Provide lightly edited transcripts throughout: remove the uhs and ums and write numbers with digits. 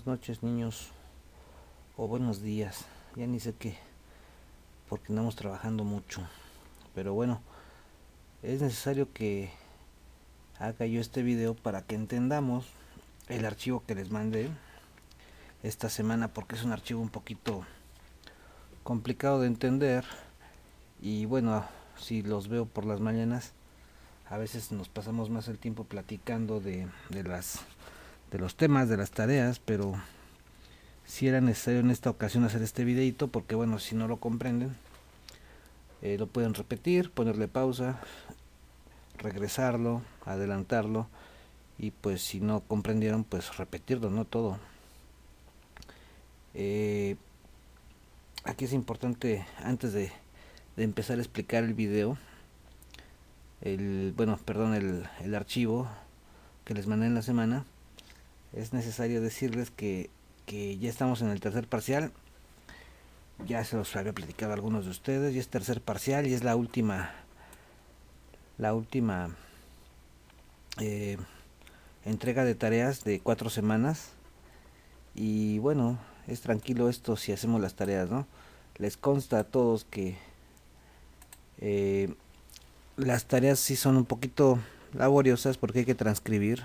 buenas noches niños, o buenos días, ya ni sé qué, porque andamos trabajando mucho. Pero bueno, es necesario que haga yo este video para que entendamos el archivo que les mandé esta semana, porque es un archivo un poquito complicado de entender. Y bueno, si los veo por las mañanas, a veces nos pasamos más el tiempo platicando de los temas, de las tareas, pero si era necesario en esta ocasión hacer este videito, porque bueno, si no lo comprenden, lo pueden repetir, ponerle pausa, regresarlo, adelantarlo, y pues si no comprendieron, pues repetirlo, no todo. Eh, Aquí es importante, antes de empezar a explicar el video, el archivo que les mandé en la semana, es necesario decirles que ya estamos en el tercer parcial. Ya se los había platicado a algunos de ustedes, y es tercer parcial y es la última eh, entrega de tareas de 4 semanas. Y bueno, es tranquilo esto si hacemos las tareas, ¿no? Les consta a todos que eh, las tareas sí son un poquito laboriosas, porque hay que transcribir,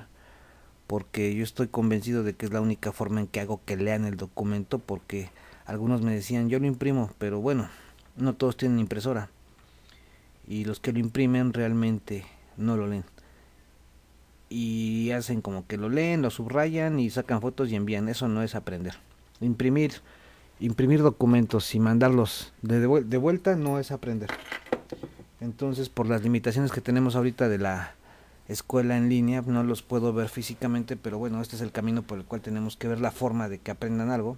porque yo estoy convencido de que es la única forma en que hago que lean el documento, porque algunos me decían yo lo imprimo, pero bueno, no todos tienen impresora, y los que lo imprimen realmente no lo leen, y hacen como que lo leen, lo subrayan y sacan fotos y envían. Eso no es aprender. Imprimir documentos y mandarlos de vuelta no es aprender. Entonces, por las limitaciones que tenemos ahorita de la escuela en línea, no los puedo ver físicamente, pero bueno, este es el camino por el cual tenemos que ver la forma de que aprendan algo.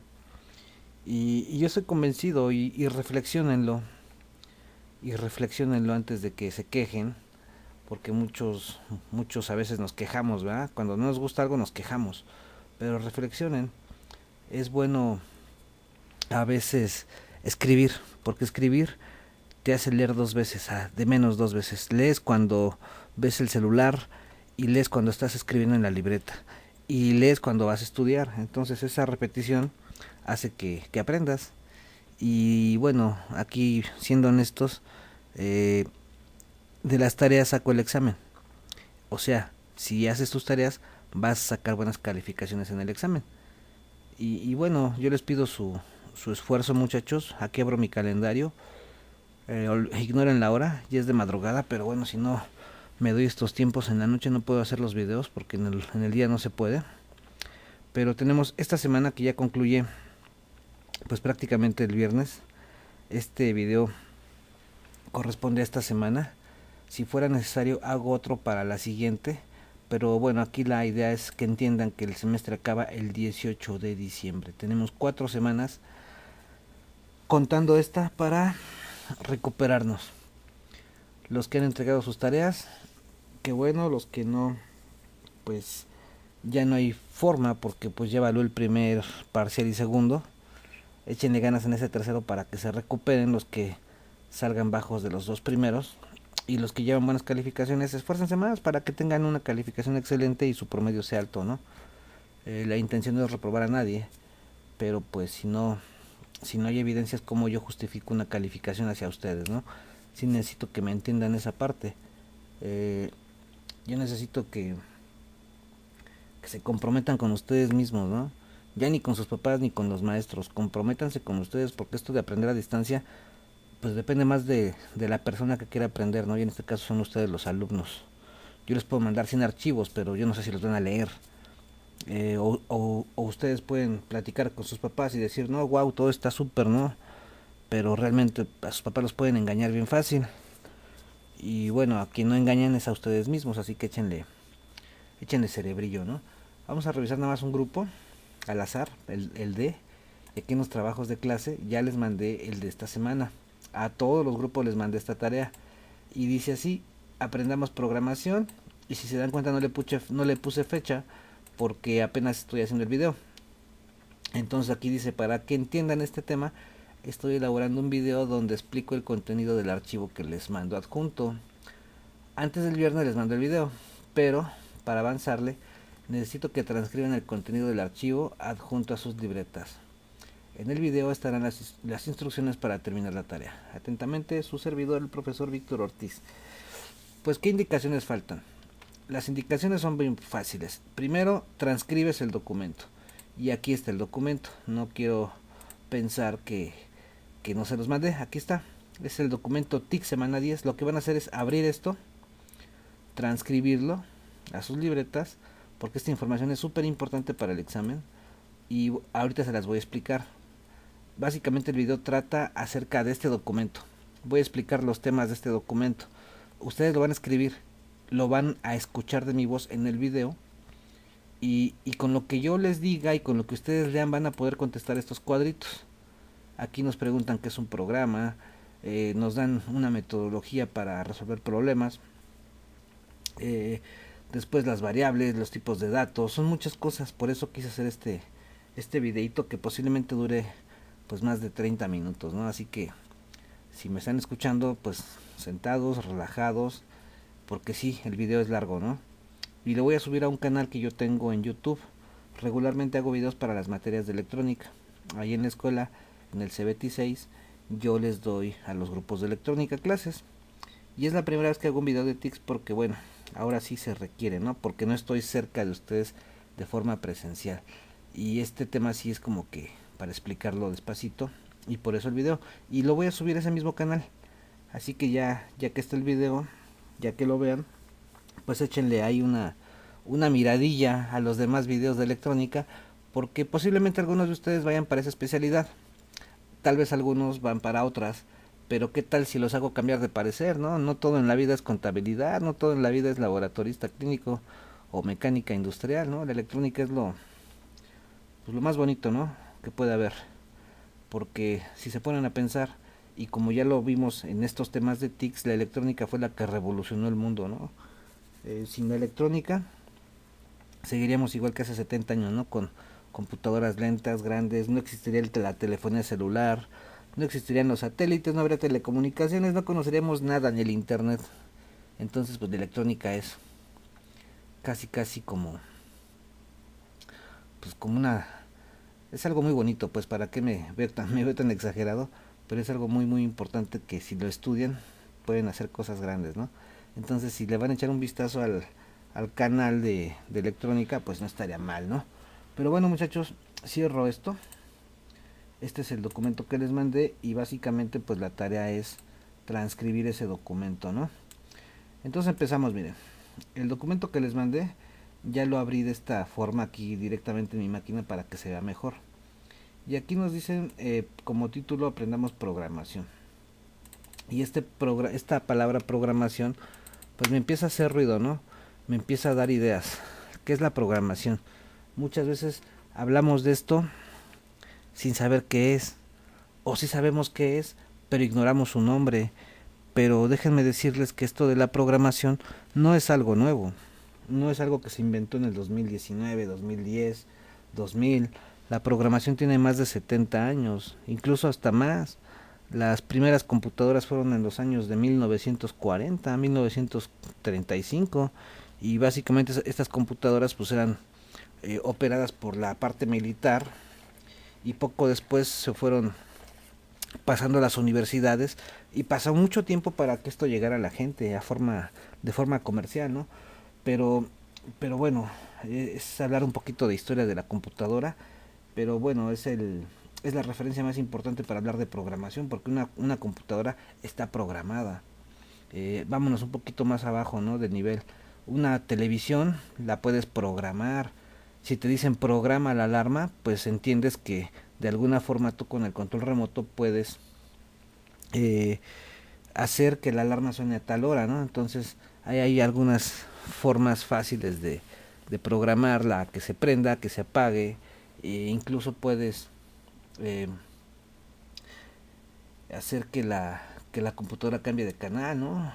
Y yo estoy convencido, y reflexionenlo antes de que se quejen, porque muchos a veces nos quejamos, ¿verdad? Cuando no nos gusta algo nos quejamos, pero reflexionen. Es bueno a veces escribir, porque escribir te hace leer dos veces, de menos dos veces. Lees cuando ves el celular, y lees cuando estás escribiendo en la libreta, y lees cuando vas a estudiar. Entonces esa repetición hace que aprendas. Y bueno, aquí siendo honestos, eh, de las tareas saco el examen. O sea, si haces tus tareas, vas a sacar buenas calificaciones en el examen. Y bueno, yo les pido su esfuerzo, muchachos. Aquí abro mi calendario. Ignoren la hora, ya es de madrugada, pero bueno, si no me doy estos tiempos en la noche no puedo hacer los videos, porque en el día no se puede. Pero tenemos esta semana que ya concluye, pues prácticamente el viernes. Este video corresponde a esta semana. Si fuera necesario hago otro para la siguiente, pero bueno, aquí la idea es que entiendan que el semestre acaba el 18 de diciembre. Tenemos 4 semanas contando esta para recuperarnos. Los que han entregado sus tareas, qué bueno. Los que no, pues ya no hay forma, porque pues ya evaluó el primer parcial y segundo. Échenle ganas en ese tercero para que se recuperen los que salgan bajos de los dos primeros. Y los que llevan buenas calificaciones, esfuércense más para que tengan una calificación excelente y su promedio sea alto, ¿no? La intención no es reprobar a nadie, pero pues si no hay evidencias, ¿cómo yo justifico una calificación hacia ustedes, no? Sí necesito que me entiendan esa parte. Yo necesito que se comprometan con ustedes mismos, ¿no? Ya ni con sus papás ni con los maestros, comprométanse con ustedes, porque esto de aprender a distancia pues depende más de la persona que quiera aprender, ¿no? Y en este caso son ustedes los alumnos. Yo les puedo mandar 100 archivos, pero yo no sé si los van a leer. O ustedes pueden platicar con sus papás y decir, no, wow, todo está súper, ¿no? Pero realmente a sus papás los pueden engañar bien fácil. Y bueno, a quien no engañan es a ustedes mismos, así que échenle cerebrillo, ¿no? Vamos a revisar nada más un grupo al azar, el D. Y aquí en los trabajos de clase ya les mandé el de esta semana. A todos los grupos les mandé esta tarea. Y dice así: aprendamos programación. Y si se dan cuenta, no le puse fecha, porque apenas estoy haciendo el video. Entonces aquí dice: para que entiendan este tema, estoy elaborando un video donde explico el contenido del archivo que les mando adjunto. Antes del viernes les mando el video, pero para avanzarle Necesito que transcriban el contenido del archivo adjunto a sus libretas. En el video estarán las instrucciones para terminar la tarea. Atentamente, su servidor, el profesor Víctor Ortiz. Pues, ¿qué indicaciones faltan? Las indicaciones son bien fáciles. Primero, transcribes el documento. Y aquí está el documento. No quiero pensar que no se los mandé. Aquí está. Es el documento TIC semana 10. Lo que van a hacer es abrir esto, transcribirlo a sus libretas, porque esta información es súper importante para el examen. Y ahorita se las voy a explicar. Básicamente el video trata acerca de este documento. Voy a explicar los temas de este documento. Ustedes lo van a escribir, lo van a escuchar de mi voz en el video, y con lo que yo les diga y con lo que ustedes lean van a poder contestar estos cuadritos. Aquí nos preguntan qué es un programa, nos dan una metodología para resolver problemas, después las variables, los tipos de datos, son muchas cosas. Por eso quise hacer este videito que posiblemente dure pues más de 30 minutos, ¿no? Así que si me están escuchando, pues sentados, relajados, porque sí, el video es largo, ¿no? Y lo voy a subir a un canal que yo tengo en YouTube. Regularmente hago videos para las materias de electrónica. Ahí en la escuela, en el C26, yo les doy a los grupos de electrónica clases. Y es la primera vez que hago un video de TICS porque, bueno, ahora sí se requiere, ¿no? Porque no estoy cerca de ustedes de forma presencial. Y este tema sí es como que para explicarlo despacito, y por eso el video. Y lo voy a subir a ese mismo canal. Así que ya que está el video, ya que lo vean, pues échenle ahí una miradilla a los demás videos de electrónica, porque posiblemente algunos de ustedes vayan para esa especialidad, tal vez algunos van para otras, pero qué tal si los hago cambiar de parecer, ¿no? No todo en la vida es contabilidad, no todo en la vida es laboratorista clínico o mecánica industrial, ¿no? La electrónica es lo más bonito, ¿no? Que puede haber, porque si se ponen a pensar, y como ya lo vimos en estos temas de TICS, la electrónica fue la que revolucionó el mundo, ¿no? Sin la electrónica seguiríamos igual que hace 70 años, ¿no? Con computadoras lentas, grandes, no existiría la telefonía celular, no existirían los satélites, no habría telecomunicaciones, no conoceríamos nada, ni el internet. Entonces, pues la electrónica es casi como, pues como una, es algo muy bonito, pues para qué me veo tan exagerado, pero es algo muy importante que si lo estudian pueden hacer cosas grandes, ¿no? Entonces, si le van a echar un vistazo al canal de electrónica, pues no estaría mal, ¿no? Pero bueno, muchachos, cierro esto. Este es el documento que les mandé, y básicamente pues la tarea es transcribir ese documento, ¿no? Entonces empezamos. Miren, el documento que les mandé ya lo abrí de esta forma aquí directamente en mi máquina para que se vea mejor. Y aquí nos dicen como título: aprendamos programación. Y esta palabra programación pues me empieza a hacer ruido, ¿no? Me empieza a dar ideas. ¿Qué es la programación? Muchas veces hablamos de esto sin saber qué es, o sí sabemos qué es, pero ignoramos su nombre. Pero déjenme decirles que esto de la programación no es algo nuevo, no es algo que se inventó en el 2019, 2010, 2000. La programación tiene más de 70 años, incluso hasta más. Las primeras computadoras fueron en los años de 1940, 1935, y básicamente estas computadoras pues eran operadas por la parte militar, y poco después se fueron pasando a las universidades, y pasó mucho tiempo para que esto llegara a la gente de forma comercial, ¿no? Pero bueno, es hablar un poquito de historia de la computadora, pero bueno, es la referencia más importante para hablar de programación, porque una computadora está programada. Vámonos un poquito más abajo, ¿no? De nivel. Una televisión la puedes programar. Si te dicen programa la alarma, pues entiendes que de alguna forma tú con el control remoto puedes hacer que la alarma suene a tal hora, ¿no? Entonces hay algunas formas fáciles de programarla, que se prenda, que se apague, e incluso puedes hacer que la computadora cambie de canal, ¿no?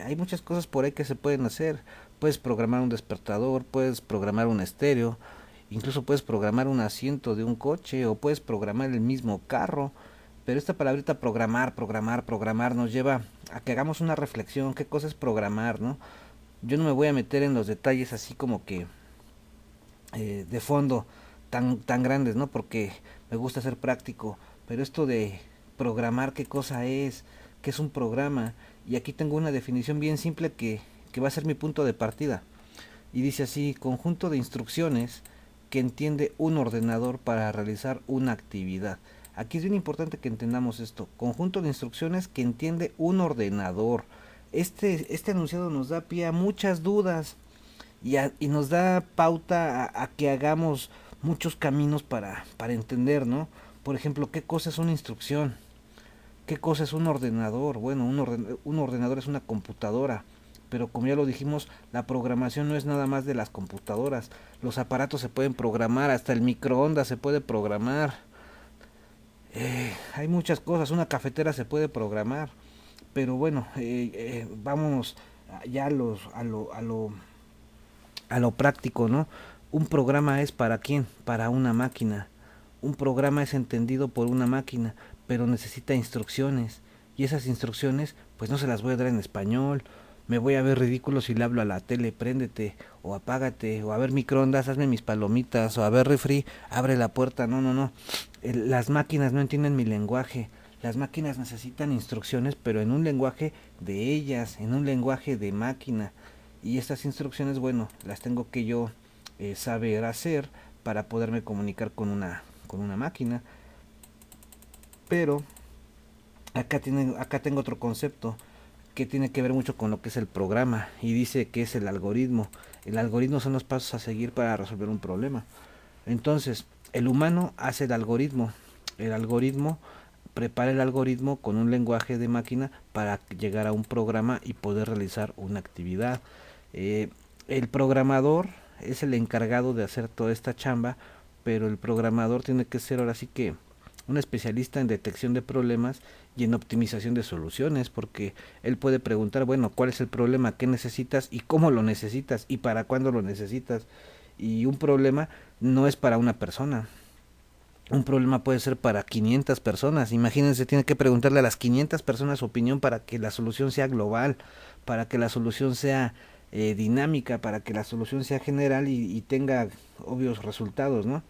Hay muchas cosas por ahí que se pueden hacer. Puedes programar un despertador, puedes programar un estéreo, incluso puedes programar un asiento de un coche, o puedes programar el mismo carro. Pero esta palabrita programar nos lleva a que hagamos una reflexión. ¿Qué cosa es programar, no? Yo no me voy a meter en los detalles así como que de fondo tan grandes, ¿no? Porque me gusta ser práctico, pero esto de programar, qué es un programa, y aquí tengo una definición bien simple que va a ser mi punto de partida. Y dice así: conjunto de instrucciones que entiende un ordenador para realizar una actividad. Aquí es bien importante que entendamos esto: conjunto de instrucciones que entiende un ordenador. Este enunciado nos da pie a muchas dudas y nos da pauta a que hagamos muchos caminos para entender, ¿no? Por ejemplo, ¿qué cosa es una instrucción? ¿Qué cosa es un ordenador? Bueno, un ordenador es una computadora, pero como ya lo dijimos, la programación no es nada más de las computadoras. Los aparatos se pueden programar, hasta el microondas se puede programar. Hay muchas cosas, una cafetera se puede programar. Pero bueno, vamos ya a lo práctico, ¿no? Un programa es para quién, para una máquina. Un programa es entendido por una máquina, pero necesita instrucciones. Y esas instrucciones, pues no se las voy a dar en español. Me voy a ver ridículo si le hablo a la tele: préndete o apágate, o a ver microondas, hazme mis palomitas, o a ver refri, abre la puerta. No, no, no. Las máquinas no entienden mi lenguaje. Las máquinas necesitan instrucciones, pero en un lenguaje de ellas, en un lenguaje de máquina. Y estas instrucciones, bueno, las tengo que yo saber hacer para poderme comunicar con una máquina. Pero acá tengo otro concepto que tiene que ver mucho con lo que es el programa, y dice que es el algoritmo. El algoritmo son los pasos a seguir para resolver un problema. Entonces, el humano hace el algoritmo prepara el algoritmo con un lenguaje de máquina para llegar a un programa y poder realizar una actividad. Eh, el programador es el encargado de hacer toda esta chamba, pero el programador tiene que ser ahora sí que un especialista en detección de problemas y en optimización de soluciones, porque él puede preguntar: bueno, ¿cuál es el problema? ¿Qué necesitas? ¿Y cómo lo necesitas? ¿Y para cuándo lo necesitas? Y un problema no es para una persona. Un problema puede ser para 500 personas. Imagínense, tiene que preguntarle a las 500 personas su opinión para que la solución sea global, para que la solución sea dinámica, para que la solución sea general y tenga obvios resultados, ¿no?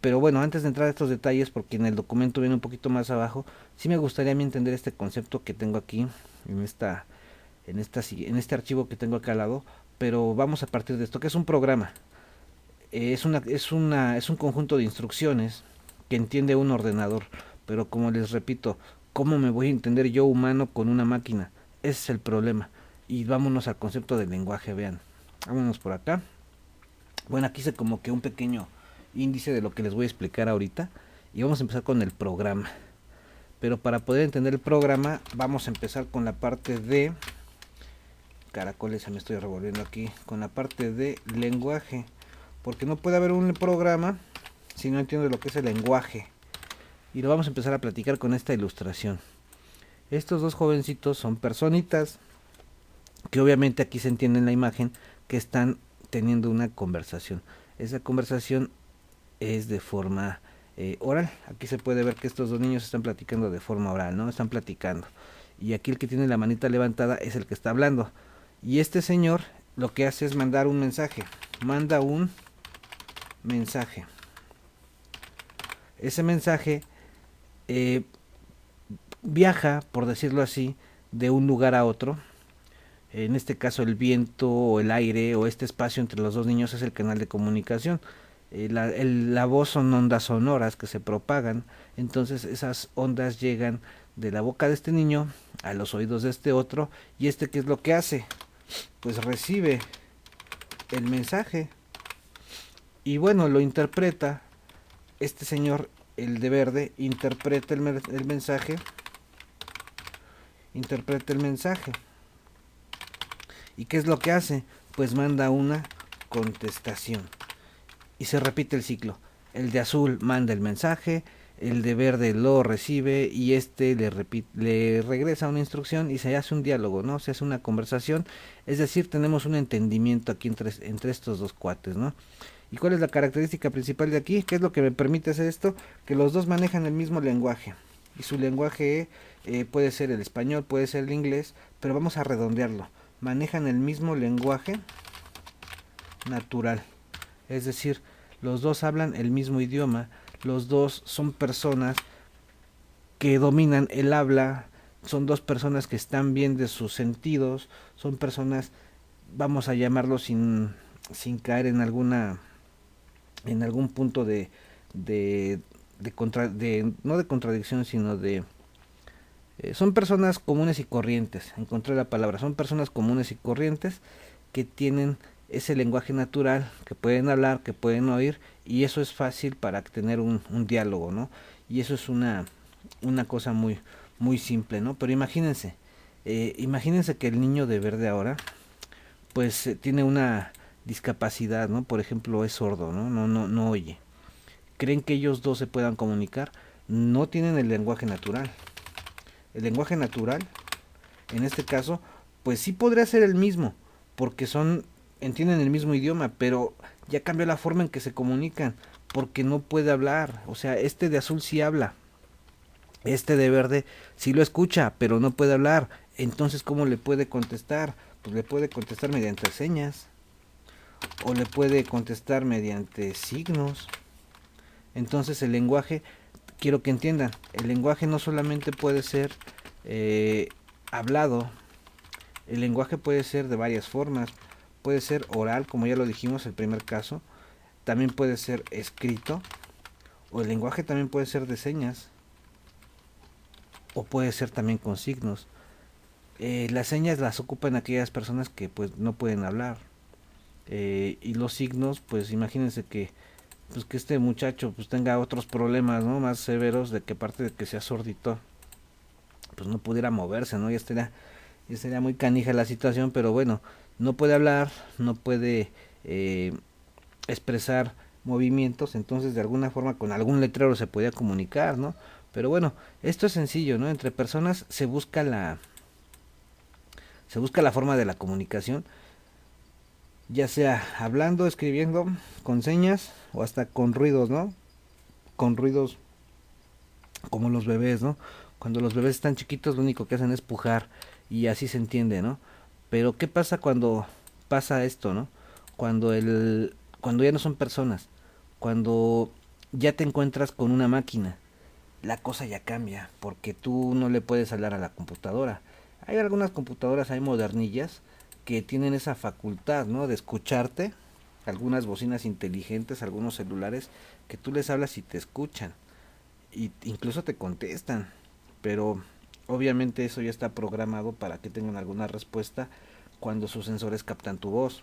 Pero bueno, antes de entrar a estos detalles, porque en el documento viene un poquito más abajo, sí me gustaría a mí entender este concepto que tengo aquí en este archivo que tengo acá al lado. Pero vamos a partir de esto: que es un programa. Es un conjunto de instrucciones que entiende un ordenador. Pero como les repito, ¿cómo me voy a entender yo, humano, con una máquina? Ese es el problema. Y vámonos al concepto del lenguaje, vean. Vámonos por acá. Bueno, aquí hice como que un pequeño índice de lo que les voy a explicar ahorita. Y vamos a empezar con el programa. Pero para poder entender el programa, vamos a empezar con la parte de... Caracoles, se me estoy revolviendo aquí. Con la parte de lenguaje. Porque no puede haber un programa si no entiendo lo que es el lenguaje. Y lo vamos a empezar a platicar con esta ilustración. Estos dos jovencitos son personitas que obviamente aquí se entiende en la imagen que están teniendo una conversación. Esa conversación es de forma oral. Aquí se puede ver que estos dos niños están platicando de forma oral, ¿no? Están platicando. Y aquí el que tiene la manita levantada es el que está hablando. Y este señor lo que hace es mandar un mensaje. Manda un mensaje. Ese mensaje viaja, por decirlo así, de un lugar a otro. En este caso el viento o el aire o este espacio entre los dos niños es el canal de comunicación. La voz son ondas sonoras que se propagan. Entonces esas ondas llegan de la boca de este niño a los oídos de este otro. ¿Y este qué es lo que hace? Pues recibe el mensaje y bueno, lo interpreta. Este señor, el de verde, interpreta el mensaje. Interpreta el mensaje. ¿Y qué es lo que hace? Pues manda una contestación. Y se repite el ciclo. El de azul manda el mensaje, el de verde lo recibe y este le regresa una instrucción y se hace un diálogo, ¿no? Se hace una conversación. Es decir, tenemos un entendimiento aquí entre estos dos cuates, ¿no? ¿Y cuál es la característica principal de aquí? ¿Qué es lo que me permite hacer esto? Que los dos manejan el mismo lenguaje. Y su lenguaje puede ser el español, puede ser el inglés, pero vamos a redondearlo. Manejan el mismo lenguaje natural. Es decir, los dos hablan el mismo idioma, los dos son personas que dominan el habla, son dos personas que están bien de sus sentidos, son personas, vamos a llamarlo sin caer en algún punto de, no de contradicción, sino son personas comunes y corrientes, encontré la palabra, son personas comunes y corrientes que tienen ese lenguaje natural, que pueden hablar, que pueden oír, y eso es fácil para tener un diálogo, ¿no? Y eso es una cosa muy simple, ¿no? Pero imagínense que el niño de verde ahora, pues tiene una discapacidad, ¿no? Por ejemplo, es sordo, ¿no? No oye. ¿Creen que ellos dos se puedan comunicar? No tienen el lenguaje natural. El lenguaje natural, en este caso, pues sí podría ser el mismo, porque entienden el mismo idioma, pero ya cambió la forma en que se comunican, porque no puede hablar. O sea, este de azul sí habla, este de verde sí lo escucha, pero no puede hablar. Entonces, ¿cómo le puede contestar? Pues le puede contestar mediante señas, o le puede contestar mediante signos. Entonces el lenguaje, quiero que entiendan, el lenguaje no solamente puede ser eh, hablado, el lenguaje puede ser de varias formas, puede ser oral, como ya lo dijimos el primer caso, también puede ser escrito, o el lenguaje también puede ser de señas, o puede ser también con signos. Las señas las ocupan aquellas personas que pues no pueden hablar, y los signos, pues imagínense que este muchacho pues tenga otros problemas, ¿no? Más severos, de que aparte de que sea sordito, pues no pudiera moverse, ¿no? Ya sería muy canija la situación, pero bueno, no puede hablar, no puede eh, expresar movimientos, entonces de alguna forma con algún letrero se podía comunicar, ¿no? Pero bueno, esto es sencillo, ¿no? Entre personas se busca la forma de la comunicación, ya sea hablando, escribiendo, con señas o hasta con ruidos, ¿no? Con ruidos como los bebés, ¿no? Cuando los bebés están chiquitos lo único que hacen es pujar y así se entiende, ¿no? Pero ¿qué pasa cuando pasa esto, ¿no? Cuando ya no son personas, cuando ya te encuentras con una máquina, la cosa ya cambia, porque tú no le puedes hablar a la computadora. Hay algunas computadoras, hay modernillas, que tienen esa facultad, ¿no? De escucharte, algunas bocinas inteligentes, algunos celulares, que tú les hablas y te escuchan y incluso te contestan, pero obviamente eso ya está programado para que tengan alguna respuesta cuando sus sensores captan tu voz.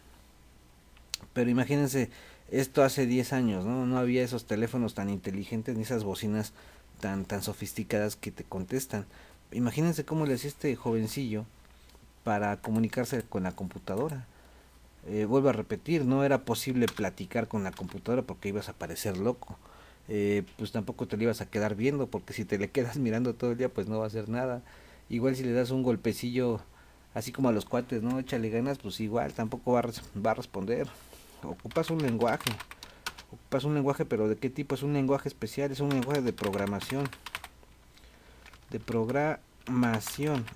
Pero imagínense, esto hace 10 años, ¿no? No había esos teléfonos tan inteligentes ni esas bocinas tan sofisticadas que te contestan. Imagínense cómo le hacía este jovencillo para comunicarse con la computadora. Vuelvo a repetir, no era posible platicar con la computadora porque ibas a parecer loco. Pues tampoco te lo ibas a quedar viendo, porque si te le quedas mirando todo el día pues no va a hacer nada. Igual si le das un golpecillo así como a los cuates, ¿no? Échale ganas, pues igual tampoco va a responder. Ocupas un lenguaje, pero ¿de qué tipo? Es un lenguaje especial, es un lenguaje de programación.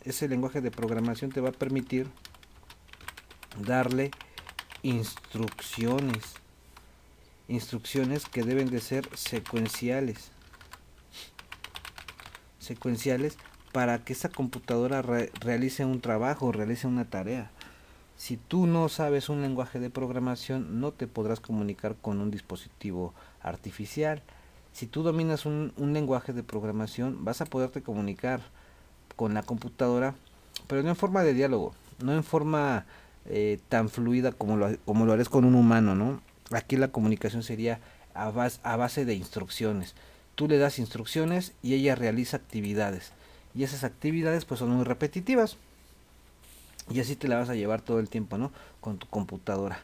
Ese lenguaje de programación te va a permitir darle instrucciones, instrucciones que deben de ser secuenciales para que esa computadora realice un trabajo, realice una tarea. Si tú no sabes un lenguaje de programación, no te podrás comunicar con un dispositivo artificial. Si tú dominas un lenguaje de programación, vas a poderte comunicar con la computadora, pero no en forma de diálogo, no en forma tan fluida como lo harías con un humano, ¿no? Aquí la comunicación sería a base de instrucciones. Tú le das instrucciones y ella realiza actividades. Y esas actividades pues son muy repetitivas. Y así te la vas a llevar todo el tiempo, ¿no? Con tu computadora.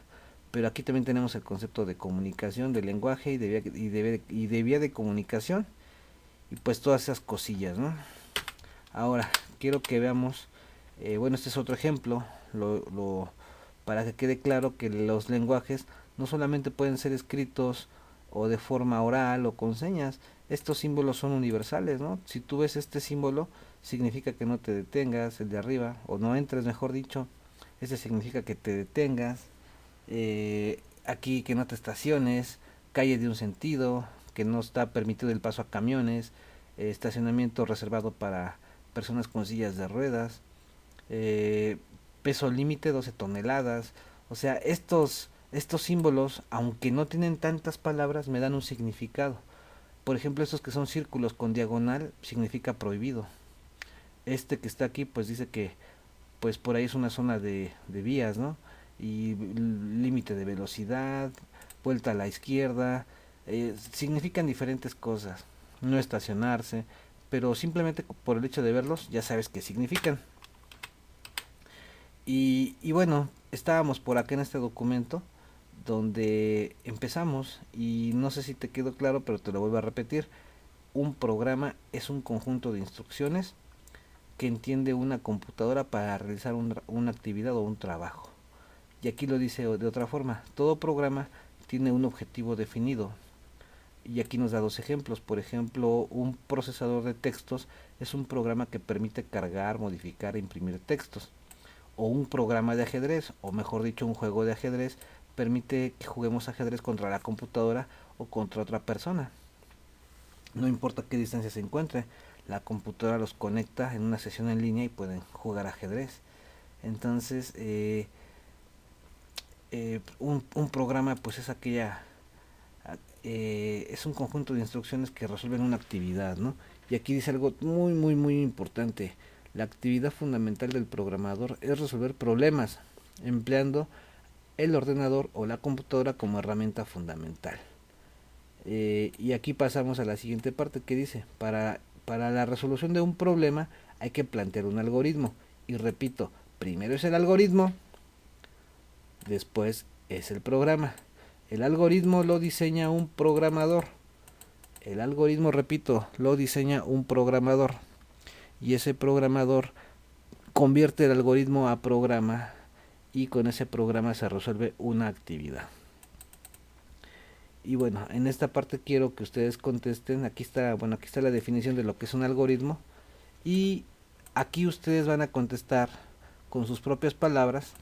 Pero aquí también tenemos el concepto de comunicación, de lenguaje y de vía de comunicación. Y pues todas esas cosillas, ¿no? Ahora, quiero que veamos, bueno, este es otro ejemplo, para que quede claro que los lenguajes no solamente pueden ser escritos o de forma oral o con señas, estos símbolos son universales, ¿no? Si tú ves este símbolo, significa que no te detengas, el de arriba, o no entres, mejor dicho, ese significa que te detengas. aquí que no te estaciones, calle de un sentido, que no está permitido el paso a camiones, estacionamiento reservado para personas con sillas de ruedas, eh, peso límite 12 toneladas. O sea, estos símbolos, aunque no tienen tantas palabras, me dan un significado. Por ejemplo, estos que son círculos con diagonal significa prohibido. Este que está aquí pues dice que pues por ahí es una zona de vías, ¿no? Y límite de velocidad, vuelta a la izquierda, significan diferentes cosas. No estacionarse, pero simplemente por el hecho de verlos ya sabes qué significan. Y bueno, estábamos por acá en este documento donde empezamos y no sé si te quedó claro, pero te lo vuelvo a repetir. Un programa es un conjunto de instrucciones que entiende una computadora para realizar una actividad o un trabajo. Y aquí lo dice de otra forma, todo programa tiene un objetivo definido. Y aquí nos da dos ejemplos. Por ejemplo, un procesador de textos es un programa que permite cargar, modificar e imprimir textos. O un programa de ajedrez, o mejor dicho, un juego de ajedrez, permite que juguemos ajedrez contra la computadora o contra otra persona. No importa qué distancia se encuentre, la computadora los conecta en una sesión en línea y pueden jugar ajedrez. Entonces, un programa pues es es un conjunto de instrucciones que resuelven una actividad, ¿no? Y aquí dice algo muy importante. La actividad fundamental del programador es resolver problemas empleando el ordenador o la computadora como herramienta fundamental. Y aquí pasamos a la siguiente parte que dice, para la resolución de un problema hay que plantear un algoritmo. Y repito, primero es el algoritmo, después es el programa. El algoritmo lo diseña un programador. El algoritmo, repito, lo diseña un programador. Y ese programador convierte el algoritmo a programa y con ese programa se resuelve una actividad. Y bueno, en esta parte quiero que ustedes contesten. Aquí está la definición de lo que es un algoritmo. Y aquí ustedes van a contestar con sus propias palabras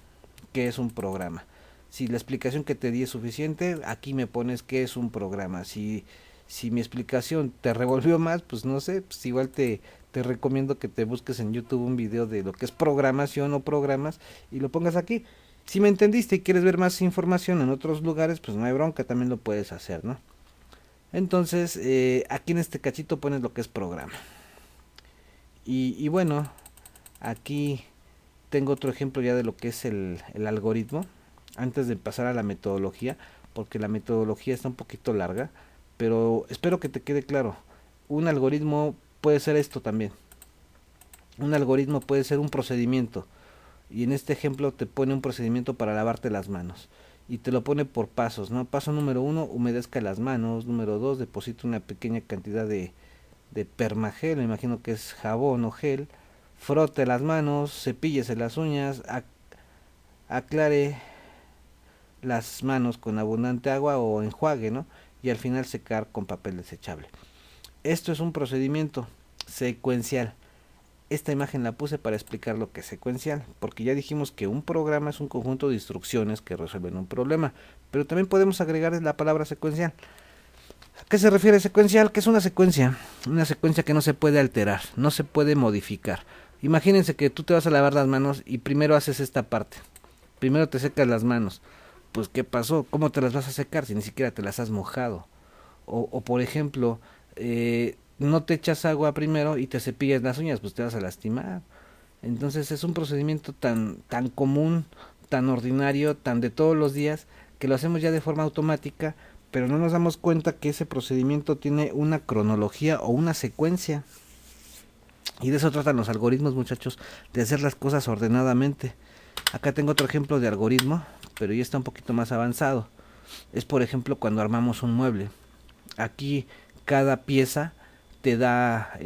qué es un programa. Si la explicación que te di es suficiente, aquí me pones qué es un programa. Si mi explicación te revolvió más, pues no sé, pues igual te recomiendo que te busques en YouTube un video de lo que es programación o programas y lo pongas aquí. Si me entendiste y quieres ver más información en otros lugares, pues no hay bronca, también lo puedes hacer, ¿no? Entonces, aquí en este cachito pones lo que es programa. Y bueno, aquí tengo otro ejemplo ya de lo que es el algoritmo, antes de pasar a la metodología, porque la metodología está un poquito larga, pero espero que te quede claro. Un algoritmo puede ser esto también. Un algoritmo puede ser un procedimiento. Y en este ejemplo te pone un procedimiento para lavarte las manos. Y te lo pone por pasos, ¿no? Paso número 1, humedezca las manos. Número 2, deposita una pequeña cantidad de permagel, me imagino que es jabón o gel. Frote las manos, cepíllese las uñas, aclare las manos con abundante agua o enjuague, ¿no? Y al final secar con papel desechable. Esto es un procedimiento secuencial. Esta imagen la puse para explicar lo que es secuencial, porque ya dijimos que un programa es un conjunto de instrucciones que resuelven un problema, pero también podemos agregar la palabra secuencial. ¿A qué se refiere secuencial? Que es una secuencia que no se puede alterar, no se puede modificar. Imagínense que tú te vas a lavar las manos y primero haces esta parte, primero te secas las manos. Pues ¿qué pasó? ¿Cómo te las vas a secar si ni siquiera te las has mojado? O por ejemplo, no te echas agua primero y te cepillas las uñas, pues te vas a lastimar. Entonces es un procedimiento tan común, tan ordinario, tan de todos los días, que lo hacemos ya de forma automática, pero no nos damos cuenta que ese procedimiento tiene una cronología o una secuencia. Y de eso tratan los algoritmos, muchachos, de hacer las cosas ordenadamente. Acá tengo otro ejemplo de algoritmo, pero ya está un poquito más avanzado. Es por ejemplo cuando armamos un mueble. Aquí cada pieza te da,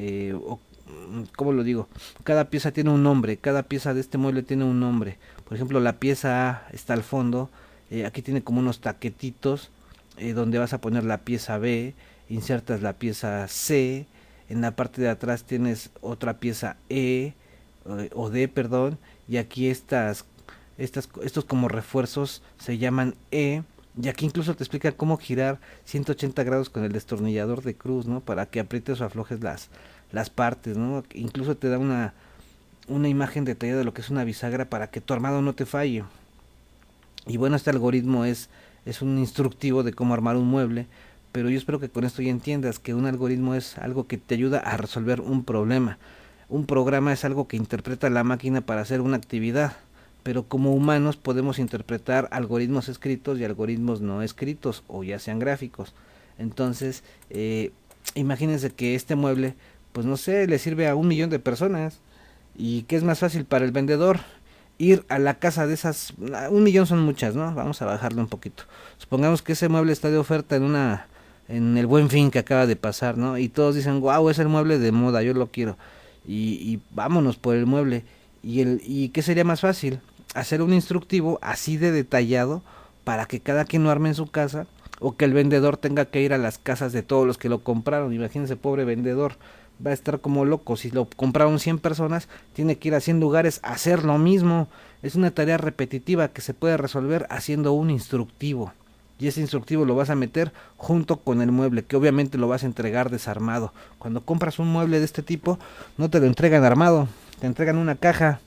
¿cómo lo digo? Cada pieza tiene un nombre, cada pieza de este mueble tiene un nombre. Por ejemplo, la pieza A está al fondo, aquí tiene como unos taquetitos donde vas a poner la pieza B, insertas la pieza C, en la parte de atrás tienes otra pieza o D, perdón, y aquí estos como refuerzos se llaman E, Y aquí incluso te explica cómo girar 180 grados con el destornillador de cruz, ¿no? Para que aprietes o aflojes las partes, ¿no? Incluso te da una imagen detallada de lo que es una bisagra para que tu armado no te falle. Y bueno, este algoritmo es un instructivo de cómo armar un mueble, pero yo espero que con esto ya entiendas que un algoritmo es algo que te ayuda a resolver un problema. Un programa es algo que interpreta la máquina para hacer una actividad, pero como humanos podemos interpretar algoritmos escritos y algoritmos no escritos, o ya sean gráficos. Entonces, imagínense que este mueble, pues no sé, le sirve a 1 millón de personas. ¿Y qué es más fácil para el vendedor? Ir a la casa de esas, 1 millón son muchas, ¿no? Vamos a bajarle un poquito. Supongamos que ese mueble está de oferta en el Buen Fin que acaba de pasar, ¿no? Y todos dicen, wow, es el mueble de moda, yo lo quiero. Y vámonos por el mueble. ¿Y qué sería más fácil? Hacer un instructivo así de detallado para que cada quien lo arme en su casa, o que el vendedor tenga que ir a las casas de todos los que lo compraron. Imagínense, pobre vendedor, va a estar como loco. Si lo compraron 100 personas, tiene que ir a 100 lugares a hacer lo mismo. Es una tarea repetitiva que se puede resolver haciendo un instructivo. Y ese instructivo lo vas a meter junto con el mueble, que obviamente lo vas a entregar desarmado. Cuando compras un mueble de este tipo, no te lo entregan armado, te entregan una caja.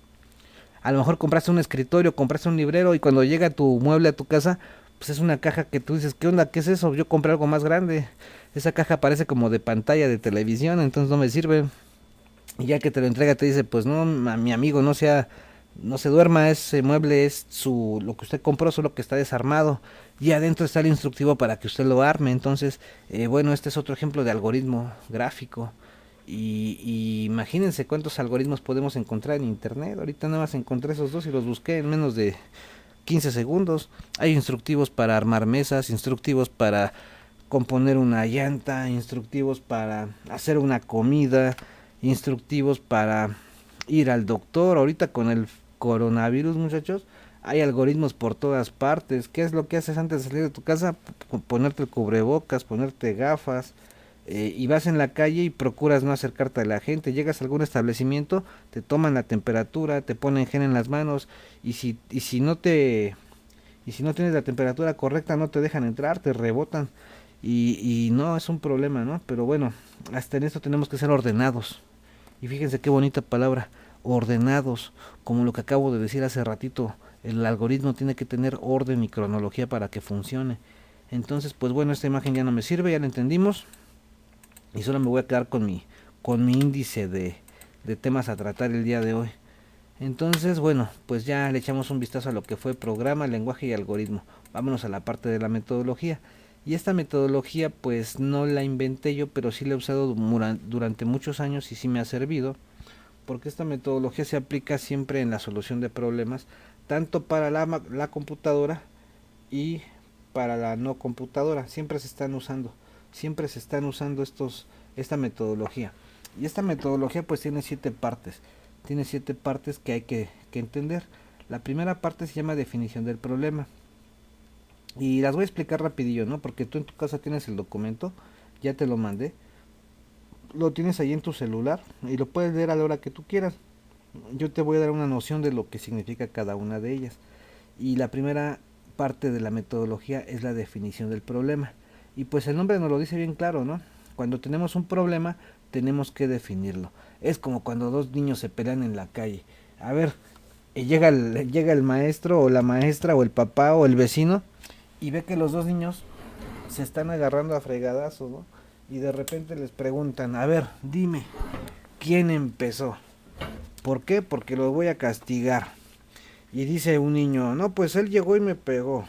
A lo mejor compraste un escritorio, compraste un librero, y cuando llega tu mueble a tu casa, pues es una caja que tú dices, ¿qué onda? ¿Qué es eso? Yo compré algo más grande. Esa caja parece como de pantalla de televisión, entonces no me sirve. Y ya que te lo entrega te dice, pues no, mi amigo, no se duerma, ese mueble es lo que usted compró, solo que está desarmado. Y adentro está el instructivo para que usted lo arme. Entonces, bueno, este es otro ejemplo de algoritmo gráfico. Y imagínense cuántos algoritmos podemos encontrar en internet. Ahorita nada más encontré esos dos y los busqué en menos de 15 segundos. Hay instructivos para armar mesas, instructivos para componer una llanta, instructivos para hacer una comida, instructivos para ir al doctor. Ahorita con el coronavirus, muchachos, hay algoritmos por todas partes. ¿Qué es lo que haces antes de salir de tu casa? Ponerte el cubrebocas, ponerte gafas, y vas en la calle y procuras no acercarte a la gente. Llegas a algún establecimiento, te toman la temperatura, te ponen gel en las manos, y si no tienes la temperatura correcta no te dejan entrar, te rebotan. Y no, es un problema, ¿no? Pero bueno, hasta en esto tenemos que ser ordenados. Y fíjense qué bonita palabra, ordenados, como lo que acabo de decir hace ratito. El algoritmo tiene que tener orden y cronología para que funcione. Entonces, pues bueno, esta imagen ya no me sirve, ya la entendimos. Y solo me voy a quedar con mi índice de temas a tratar el día de hoy. Entonces, bueno, pues ya le echamos un vistazo a lo que fue programa, lenguaje y algoritmo. Vámonos a la parte de la metodología. Y esta metodología pues no la inventé yo, pero sí la he usado durante muchos años y sí me ha servido, porque esta metodología se aplica siempre en la solución de problemas, tanto para la computadora y para la no computadora. Siempre se están usando esta metodología. Y esta metodología pues tiene 7 partes. Tiene 7 partes que hay que entender. La primera parte se llama definición del problema. Y las voy a explicar rapidillo, ¿no? Porque tú en tu casa tienes el documento, ya te lo mandé. Lo tienes ahí en tu celular y lo puedes leer a la hora que tú quieras. Yo te voy a dar una noción de lo que significa cada una de ellas. Y la primera parte de la metodología es la definición del problema. Y pues el nombre nos lo dice bien claro, ¿no? Cuando tenemos un problema, tenemos que definirlo. Es como cuando dos niños se pelean en la calle. A ver, llega el maestro o la maestra o el papá o el vecino y ve que los dos niños se están agarrando a fregadazos, ¿no? Y de repente les preguntan, a ver, dime, ¿quién empezó? ¿Por qué? Porque lo voy a castigar. Y dice un niño, no, pues él llegó y me pegó.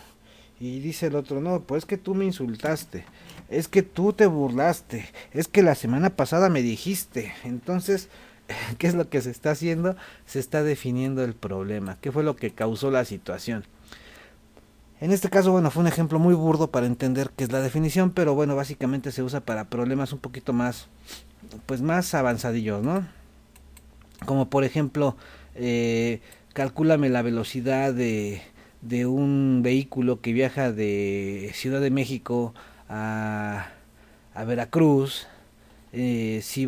Y dice el otro, no, pues es que tú me insultaste, es que tú te burlaste, es que la semana pasada me dijiste. Entonces, ¿qué es lo que se está haciendo? Se está definiendo el problema, qué fue lo que causó la situación. En este caso, bueno, fue un ejemplo muy burdo para entender qué es la definición, pero bueno, básicamente se usa para problemas un poquito más, pues más avanzadillos, ¿no? Como por ejemplo, calcúlame la velocidad de un vehículo que viaja de Ciudad de México a Veracruz, si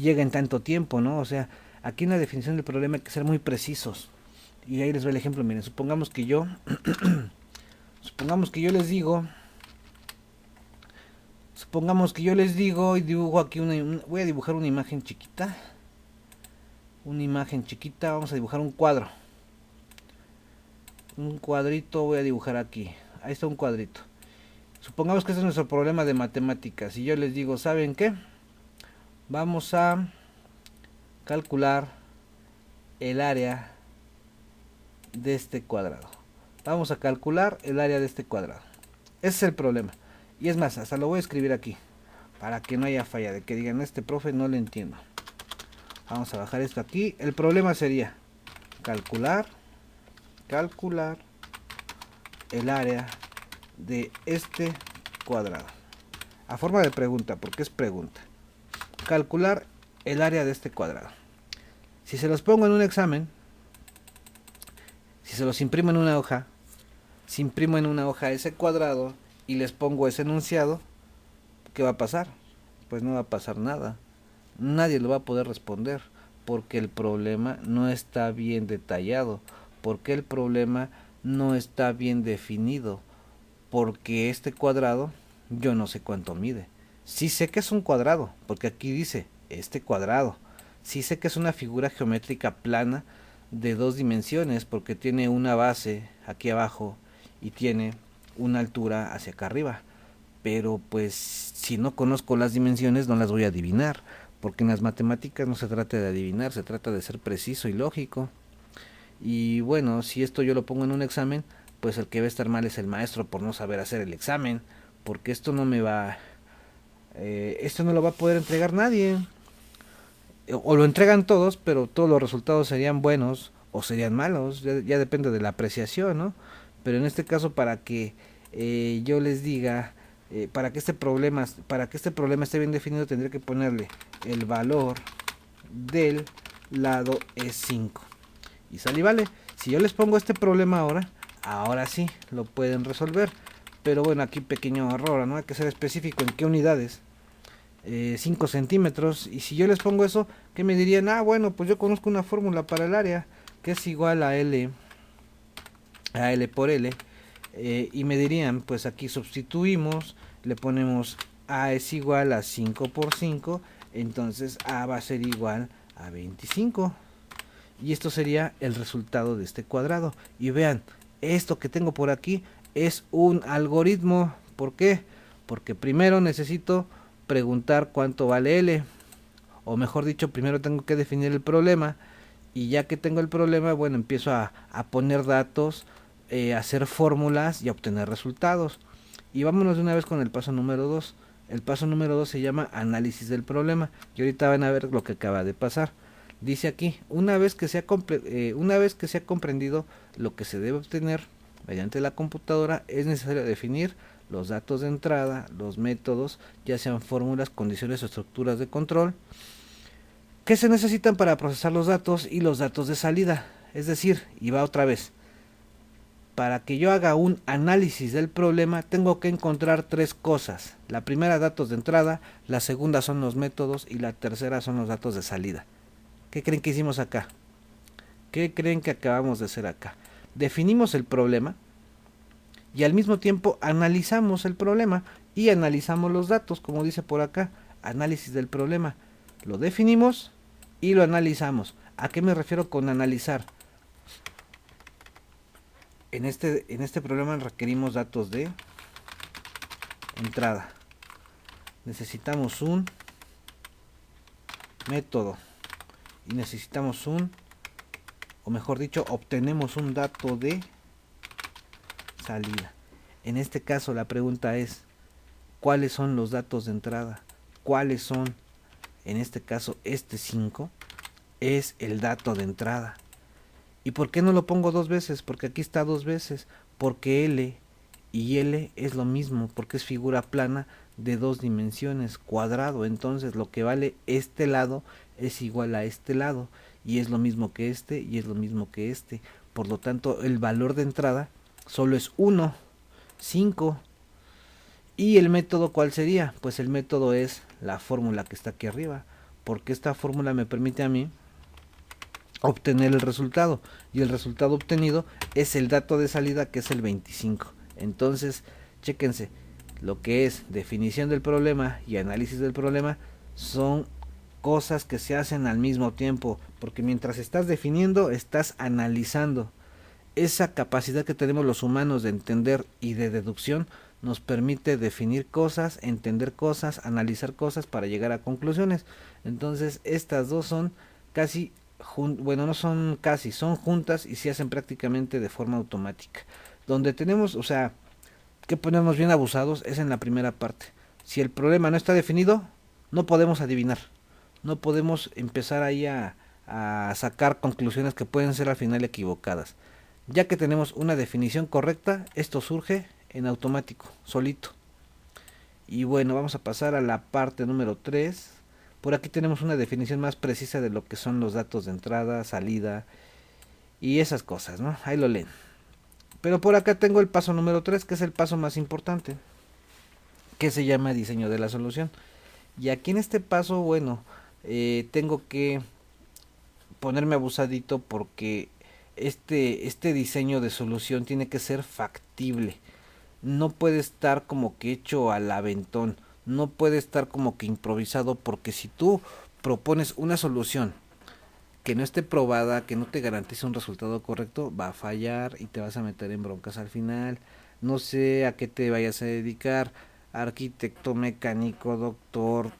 llega en tanto tiempo, ¿no? O sea, aquí en la definición del problema hay que ser muy precisos. Y ahí les doy el ejemplo, miren, supongamos que yo Supongamos que yo les digo y dibujo aquí voy a dibujar una imagen chiquita. Vamos a dibujar un cuadro. Un cuadrito voy a dibujar aquí. Ahí está un cuadrito. Supongamos que este es nuestro problema de matemáticas. Y yo les digo, ¿saben qué? Vamos a calcular el área de este cuadrado. Vamos a calcular el área de este cuadrado. Ese es el problema. Y es más, hasta lo voy a escribir aquí, para que no haya falla, de que digan, este profe no le entiendo. Vamos a bajar esto aquí. El problema sería calcular el área de este cuadrado. A forma de pregunta, porque es pregunta. Calcular el área de este cuadrado. Si se los pongo en un examen, si se los imprimo en una hoja, si imprimo en una hoja ese cuadrado y les pongo ese enunciado, ¿qué va a pasar? Pues no va a pasar nada. Nadie lo va a poder responder, porque el problema no está bien detallado, porque el problema no está bien definido, porque este cuadrado yo no sé cuánto mide. Sí sé que es un cuadrado, porque aquí dice este cuadrado. Sí sé que es una figura geométrica plana de 2 dimensiones, porque tiene una base aquí abajo y tiene una altura hacia acá arriba. Pero pues si no conozco las dimensiones no las voy a adivinar, porque en las matemáticas no se trata de adivinar, se trata de ser preciso y lógico. Y bueno, si esto yo lo pongo en un examen, pues el que va a estar mal es el maestro por no saber hacer el examen, porque esto no esto no lo va a poder entregar nadie. O lo entregan todos, pero todos los resultados serían buenos o serían malos, ya depende de la apreciación, ¿no? Pero en este caso, para que yo les diga, para que este problema esté bien definido, tendré que ponerle el valor del lado es 5. Y sale y vale. Si yo les pongo este problema ahora sí lo pueden resolver. Pero bueno, aquí pequeño error, ¿no? Hay que ser específico en qué unidades. 5 centímetros. Y si yo les pongo eso, ¿qué me dirían? Ah, bueno, pues yo conozco una fórmula para el área que es igual a L por L. Y me dirían, pues aquí sustituimos, le ponemos A es igual a 5 por 5, entonces A va a ser igual a 25. Y esto sería el resultado de este cuadrado. Y vean, esto que tengo por aquí es un algoritmo. ¿Por qué? Porque primero necesito preguntar cuánto vale L. O mejor dicho, primero tengo que definir el problema. Y ya que tengo el problema, bueno, empiezo a poner datos, hacer fórmulas y a obtener resultados. Y vámonos de una vez con el paso número 2. El paso número 2 se llama análisis del problema. Y ahorita van a ver lo que acaba de pasar. Dice aquí, una vez que se ha comprendido lo que se debe obtener mediante la computadora, es necesario definir los datos de entrada, los métodos, ya sean fórmulas, condiciones o estructuras de control, que se necesitan para procesar los datos y los datos de salida. Es decir, y va otra vez, para que yo haga un análisis del problema, tengo que encontrar 3 cosas. La primera, datos de entrada, la segunda son los métodos y la tercera son los datos de salida. ¿Qué creen que hicimos acá? ¿Qué creen que acabamos de hacer acá? Definimos el problema y al mismo tiempo analizamos el problema y analizamos los datos, como dice por acá, análisis del problema. Lo definimos y lo analizamos. ¿A qué me refiero con analizar? En este problema requerimos datos de entrada. Necesitamos un método. Y necesitamos o mejor dicho, obtenemos un dato de salida. En este caso la pregunta es, ¿cuáles son los datos de entrada? ¿Cuáles son? En este caso, este 5 es el dato de entrada. ¿Y por qué no lo pongo 2 veces? Porque aquí está 2 veces. Porque L y L es lo mismo, porque es figura plana de 2 dimensiones, cuadrado. Entonces lo que vale este lado es igual a este lado. Y es lo mismo que este y es lo mismo que este. Por lo tanto, el valor de entrada solo es 1, 5. ¿Y el método cuál sería? Pues el método es la fórmula que está aquí arriba. Porque esta fórmula me permite a mí obtener el resultado. Y el resultado obtenido es el dato de salida, que es el 25. Entonces, chéquense, lo que es definición del problema y análisis del problema son cosas que se hacen al mismo tiempo, porque mientras estás definiendo, estás analizando. Esa capacidad que tenemos los humanos de entender y de deducción nos permite definir cosas, entender cosas, analizar cosas para llegar a conclusiones. Entonces, estas dos son casi, bueno, no son casi, son juntas y se hacen prácticamente de forma automática. Donde tenemos, o sea, que ponemos bien abusados es en la primera parte. Si el problema no está definido, no podemos adivinar. No podemos empezar ahí a sacar conclusiones que pueden ser al final equivocadas. Ya que tenemos una definición correcta, esto surge en automático, solito. Y bueno, vamos a pasar a la parte número 3. Por aquí tenemos una definición más precisa de lo que son los datos de entrada, salida y esas cosas, ¿no? Ahí lo leen. Pero por acá tengo el paso número 3, que es el paso más importante, que se llama diseño de la solución. Y aquí en este paso, bueno, tengo que ponerme abusadito porque este diseño de solución tiene que ser factible. No puede estar como que hecho al aventón. No puede estar como que improvisado, porque si tú propones una solución que no esté probada, que no te garantice un resultado correcto, va a fallar y te vas a meter en broncas al final. No sé a qué te vayas a dedicar, arquitecto, mecánico, doctor,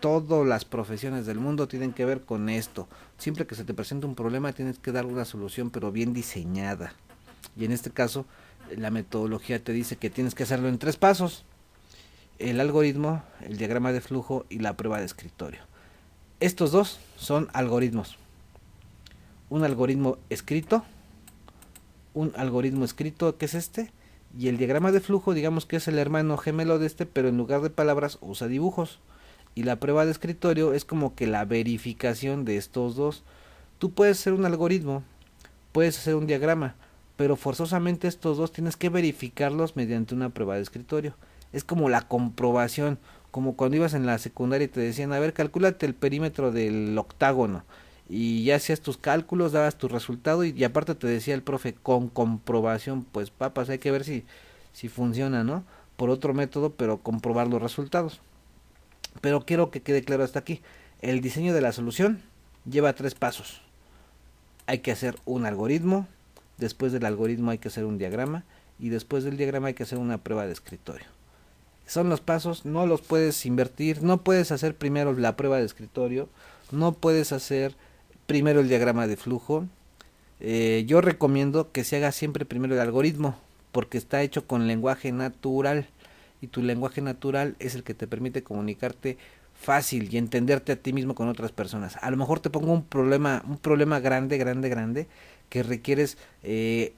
todas las profesiones del mundo tienen que ver con esto. Siempre que se te presenta un problema tienes que dar una solución, pero bien diseñada. Y en este caso, la metodología te dice que tienes que hacerlo en 3 pasos: el algoritmo, el diagrama de flujo y la prueba de escritorio. Estos dos son algoritmos: un algoritmo escrito, que es este, y el diagrama de flujo, digamos que es el hermano gemelo de este, pero en lugar de palabras usa dibujos. Y la prueba de escritorio es como que la verificación de estos dos. Tú puedes hacer un algoritmo, puedes hacer un diagrama, pero forzosamente estos dos tienes que verificarlos mediante una prueba de escritorio. Es como la comprobación, como cuando ibas en la secundaria y te decían, a ver, calcúlate el perímetro del octágono. Y ya hacías tus cálculos, dabas tu resultado y aparte te decía el profe, con comprobación, pues papas, hay que ver si funciona, ¿no? Por otro método, pero comprobar los resultados. Pero quiero que quede claro hasta aquí. El diseño de la solución lleva 3 pasos. Hay que hacer un algoritmo, después del algoritmo hay que hacer un diagrama y después del diagrama hay que hacer una prueba de escritorio. Son los pasos, no los puedes invertir, no puedes hacer primero la prueba de escritorio, no puedes hacer primero el diagrama de flujo. Yo recomiendo que se haga siempre primero el algoritmo, porque está hecho con lenguaje natural y tu lenguaje natural es el que te permite comunicarte fácil y entenderte a ti mismo con otras personas. A lo mejor te pongo un problema grande que requieres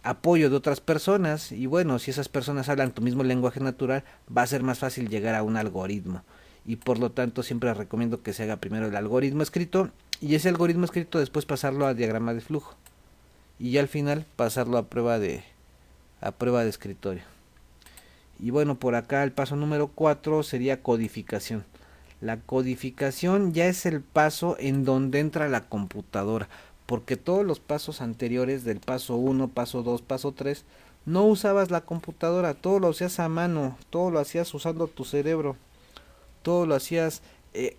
apoyo de otras personas y bueno, si esas personas hablan tu mismo lenguaje natural, va a ser más fácil llegar a un algoritmo. Y por lo tanto siempre recomiendo que se haga primero el algoritmo escrito y ese algoritmo escrito después pasarlo a diagrama de flujo y ya al final pasarlo a prueba de escritorio. Y bueno, por acá el paso número 4 sería codificación. La codificación ya es el paso en donde entra la computadora, porque todos los pasos anteriores del paso 1, paso 2, paso 3, no usabas la computadora, todo lo hacías a mano, todo lo hacías usando tu cerebro, todo lo hacías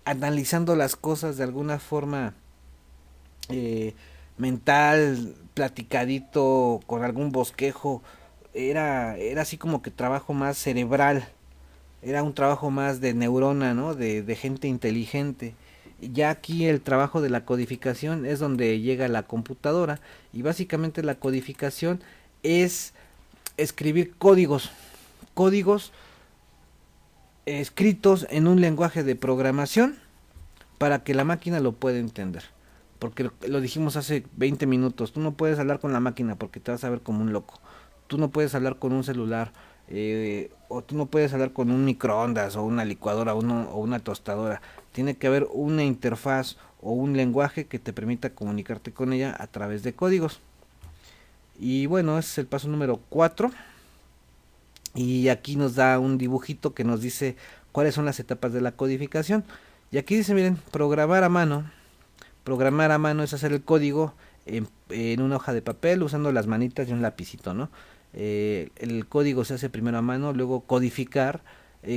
analizando las cosas de alguna forma eh, mental, platicadito, con algún bosquejo. Era así como que trabajo más cerebral, era un trabajo más de neurona, ¿no? De gente inteligente. Ya aquí el trabajo de la codificación es donde llega la computadora y básicamente la codificación es escribir códigos escritos en un lenguaje de programación para que la máquina lo pueda entender. Porque lo dijimos hace 20 minutos, tú no puedes hablar con la máquina porque te vas a ver como un loco. Tú no puedes hablar con un celular, o tú no puedes hablar con un microondas o una licuadora o una tostadora. Tiene que haber una interfaz o un lenguaje que te permita comunicarte con ella a través de códigos. Y bueno, ese es el paso número 4. Y aquí nos da un dibujito que nos dice cuáles son las etapas de la codificación. Y aquí dice, miren, programar a mano. Programar a mano es hacer el código en una hoja de papel usando las manitas y un lapicito, ¿no? el código se hace primero a mano, luego codificar.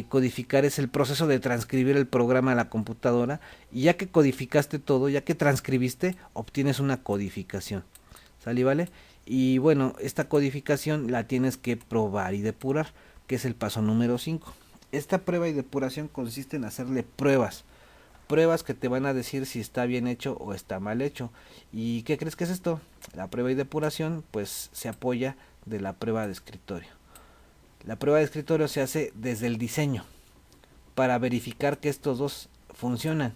Codificar es el proceso de transcribir el programa a la computadora, y ya que codificaste todo, ya que transcribiste, obtienes una codificación. ¿Sale, vale? Y bueno, esta codificación la tienes que probar y depurar, que es el paso número 5. Esta prueba y depuración consiste en hacerle pruebas que te van a decir si está bien hecho o está mal hecho. ¿Y qué crees que es esto? La prueba y depuración pues se apoya de la prueba de escritorio. La prueba de escritorio se hace desde el diseño para verificar que estos dos funcionan,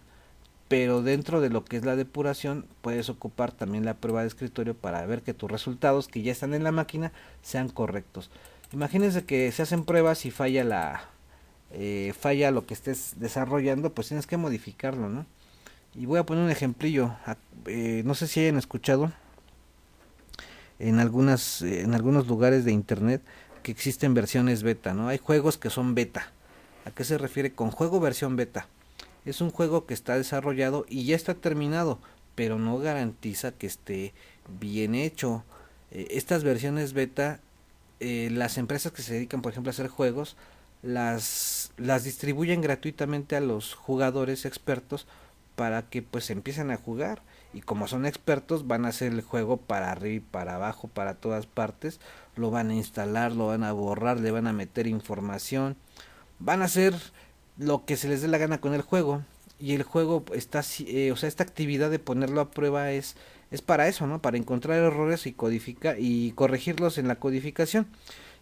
pero dentro de lo que es la depuración puedes ocupar también la prueba de escritorio para ver que tus resultados que ya están en la máquina sean correctos. Imagínense que se hacen pruebas y falla lo que estés desarrollando, pues tienes que modificarlo, ¿no? Y voy a poner un ejemplillo. No sé si hayan escuchado en algunos lugares de internet que existen versiones beta, ¿no? Hay juegos que son beta. ¿A qué se refiere con juego versión beta? Es un juego que está desarrollado y ya está terminado, pero no garantiza que esté bien hecho. Estas versiones beta, las empresas que se dedican, por ejemplo, a hacer juegos, las distribuyen gratuitamente a los jugadores expertos para que pues empiecen a jugar, y como son expertos van a hacer el juego para arriba, para abajo, para todas partes, lo van a instalar, lo van a borrar, le van a meter información, van a hacer lo que se les dé la gana con el juego. Y el juego está, o sea, esta actividad de ponerlo a prueba es para eso, ¿no? Para encontrar errores y codificar y corregirlos en la codificación.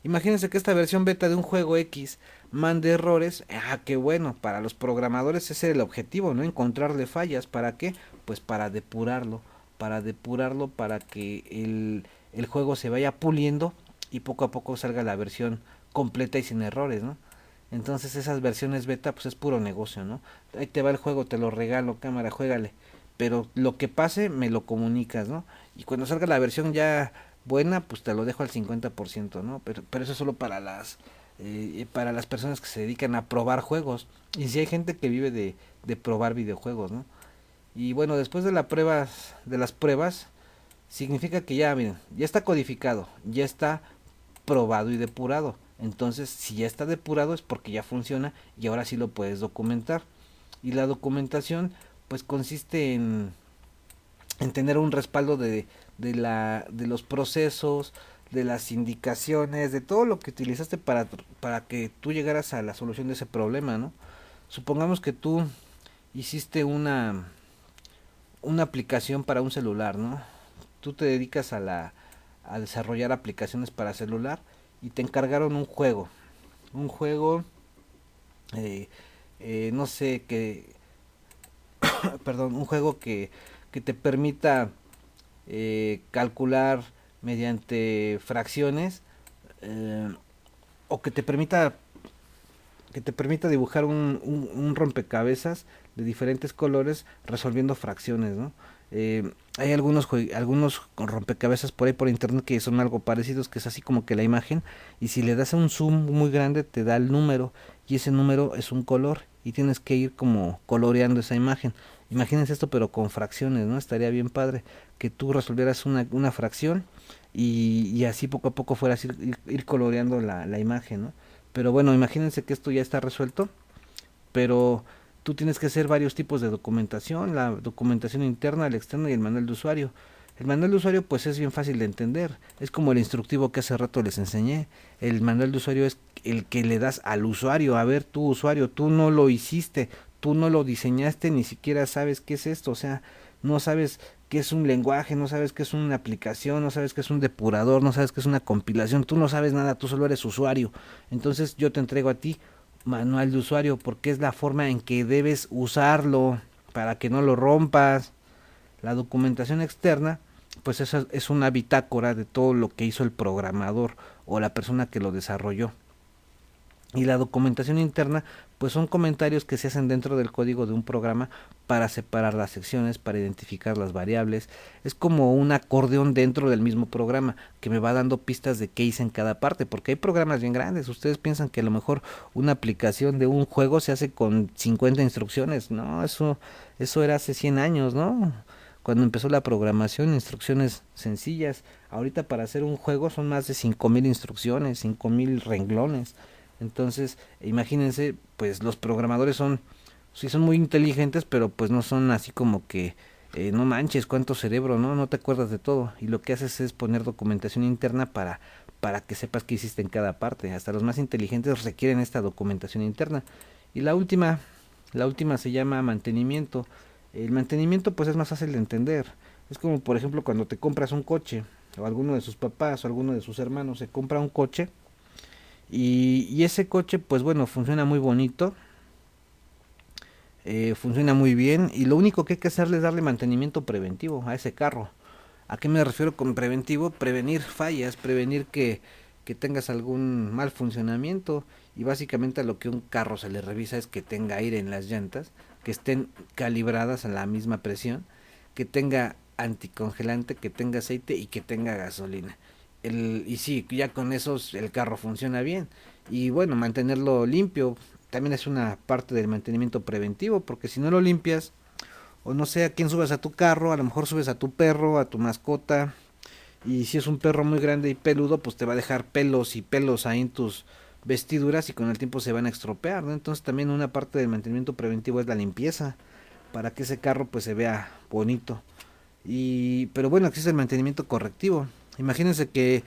Imagínense que esta versión beta de un juego X mande errores. Ah, qué bueno, para los programadores ese es el objetivo, ¿no? Encontrarle fallas. ¿Para qué? Pues para depurarlo, para que el juego se vaya puliendo y poco a poco salga la versión completa y sin errores, ¿no? Entonces esas versiones beta pues es puro negocio, ¿no? Ahí te va el juego, te lo regalo, cámara, juégale. Pero lo que pase me lo comunicas, ¿no? Y cuando salga la versión ya buena, pues te lo dejo al 50%, ¿no? Pero eso es solo para las personas que se dedican a probar juegos. Y si hay gente que vive de probar videojuegos, ¿no? Y bueno, después de las pruebas, significa que ya, miren, ya está codificado, ya está probado y depurado. Entonces, si ya está depurado es porque ya funciona y ahora sí lo puedes documentar. Y la documentación pues consiste en tener un respaldo de los procesos, de las indicaciones, de todo lo que utilizaste para que tú llegaras a la solución de ese problema, ¿no? Supongamos que tú hiciste una aplicación para un celular, ¿no? Tú te dedicas a desarrollar aplicaciones para celular y te encargaron un juego, eh, no sé, perdón, un juego que te permita calcular mediante fracciones, eh, o que te permita dibujar un rompecabezas de diferentes colores resolviendo fracciones, ¿no? Hay algunos rompecabezas por ahí por internet que son algo parecidos, que es así como que la imagen, y si le das un zoom muy grande te da el número, y ese número es un color, y tienes que ir como coloreando esa imagen. Imagínense esto pero con fracciones, ¿no? Estaría bien padre que tú resolvieras una fracción y así poco a poco fueras ir coloreando la imagen, ¿no? Pero bueno, imagínense que esto ya está resuelto, pero tú tienes que hacer varios tipos de documentación, la documentación interna, la externa y el manual de usuario. El manual de usuario pues es bien fácil de entender, es como el instructivo que hace rato les enseñé. El manual de usuario es el que le das al usuario, a ver, tú usuario, tú no lo hiciste, tú no lo diseñaste, ni siquiera sabes qué es esto, o sea, no sabes qué es un lenguaje, no sabes qué es una aplicación, no sabes qué es un depurador, no sabes qué es una compilación, tú no sabes nada, tú solo eres usuario. Entonces yo te entrego a ti manual de usuario porque es la forma en que debes usarlo para que no lo rompas. La documentación externa pues esa es una bitácora de todo lo que hizo el programador o la persona que lo desarrolló. Y la documentación interna pues son comentarios que se hacen dentro del código de un programa para separar las secciones, para identificar las variables. Es como un acordeón dentro del mismo programa que me va dando pistas de qué hice en cada parte, porque hay programas bien grandes. Ustedes piensan que a lo mejor una aplicación de un juego se hace con 50 instrucciones. No, eso era hace 100 años, ¿no? cuando empezó la programación, instrucciones sencillas. Ahorita para hacer un juego son más de 5000 instrucciones, 5000 renglones. Entonces, imagínense, pues los programadores son, sí son muy inteligentes, pero pues no son así como que, no manches, cuánto cerebro, ¿no? No te acuerdas de todo. Y lo que haces es poner documentación interna para que sepas qué hiciste en cada parte. Hasta los más inteligentes requieren esta documentación interna. Y la última se llama mantenimiento. El mantenimiento pues es más fácil de entender. Es como por ejemplo cuando te compras un coche, o alguno de sus papás o alguno de sus hermanos se compra un coche y ese coche pues bueno funciona muy bonito, funciona muy bien y lo único que hay que hacerle es darle mantenimiento preventivo a ese carro. ¿A qué me refiero con preventivo? Prevenir fallas, prevenir que tengas algún mal funcionamiento y básicamente a lo que un carro se le revisa es que tenga aire en las llantas, que estén calibradas a la misma presión, que tenga anticongelante, que tenga aceite y que tenga gasolina. Y sí, ya con esos el carro funciona bien. Y bueno, mantenerlo limpio también es una parte del mantenimiento preventivo, porque si no lo limpias, o no sé a quién subes a tu carro, a lo mejor subes a tu perro, a tu mascota, y si es un perro muy grande y peludo, pues te va a dejar pelos y pelos ahí en tus vestiduras y con el tiempo se van a estropear, ¿no? Entonces también una parte del mantenimiento preventivo es la limpieza, para que ese carro pues se vea bonito. Pero bueno, existe el mantenimiento correctivo. Imagínense que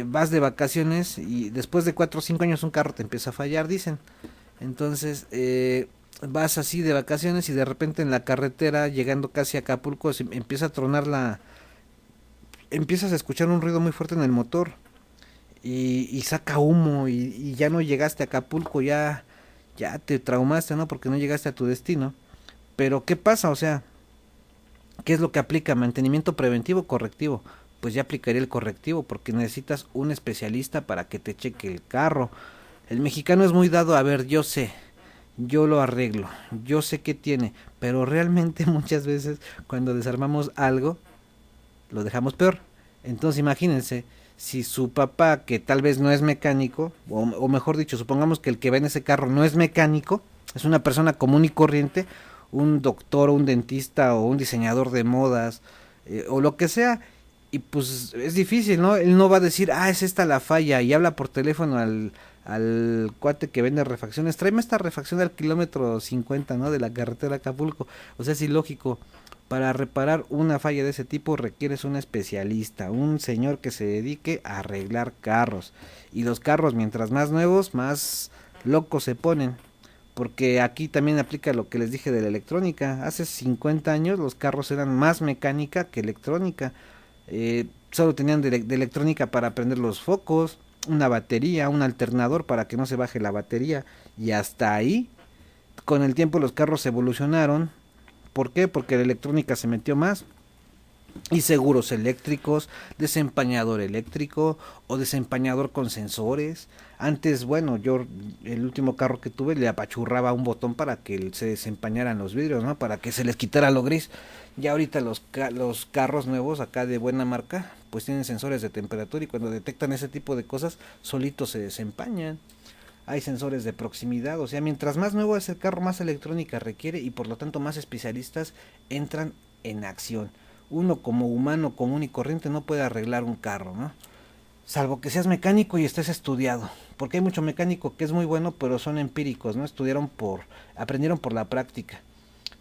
vas de vacaciones y después de 4 o 5 años un carro te empieza a fallar, dicen. Entonces vas así de vacaciones y de repente en la carretera, llegando casi a Acapulco, empieza a tronar empiezas a escuchar un ruido muy fuerte en el motor y saca humo y ya no llegaste a Acapulco, ya te traumaste, ¿no? Porque no llegaste a tu destino. Pero ¿qué pasa? O sea, ¿qué es lo que aplica? Mantenimiento preventivo, correctivo. Pues ya aplicaría el correctivo porque necesitas un especialista para que te cheque el carro. El mexicano es muy dado a ver, yo sé, yo lo arreglo, yo sé qué tiene, pero realmente muchas veces cuando desarmamos algo lo dejamos peor. Entonces imagínense, si su papá, que tal vez no es mecánico, o mejor dicho, supongamos que el que va en ese carro no es mecánico, es una persona común y corriente, un doctor, o un dentista, o un diseñador de modas, o lo que sea, y pues es difícil, ¿no? Él no va a decir, ah, es esta la falla, y habla por teléfono al cuate que vende refacciones, tráeme esta refacción al kilómetro 50, ¿no? De la carretera Acapulco. O sea, es ilógico. Para reparar una falla de ese tipo requieres un especialista, un señor que se dedique a arreglar carros. Y los carros, mientras más nuevos, más locos se ponen. Porque aquí también aplica lo que les dije de la electrónica. Hace 50 años los carros eran más mecánica que electrónica. Solo tenían de electrónica para prender los focos, una batería, un alternador para que no se baje la batería. Y hasta ahí, con el tiempo los carros evolucionaron. ¿Por qué? Porque la electrónica se metió más. Y seguros eléctricos, desempañador eléctrico o desempañador con sensores. Antes, bueno, yo el último carro que tuve le apachurraba un botón para que se desempañaran los vidrios, ¿no? Para que se les quitara lo gris. Ya ahorita los carros nuevos acá de buena marca pues tienen sensores de temperatura y cuando detectan ese tipo de cosas solitos se desempañan. Hay sensores de proximidad, o sea, mientras más nuevo es el carro, más electrónica requiere y por lo tanto más especialistas entran en acción. Uno como humano común y corriente no puede arreglar un carro, ¿no? Salvo que seas mecánico y estés estudiado, porque hay mucho mecánico que es muy bueno, pero son empíricos, ¿no? Aprendieron por la práctica.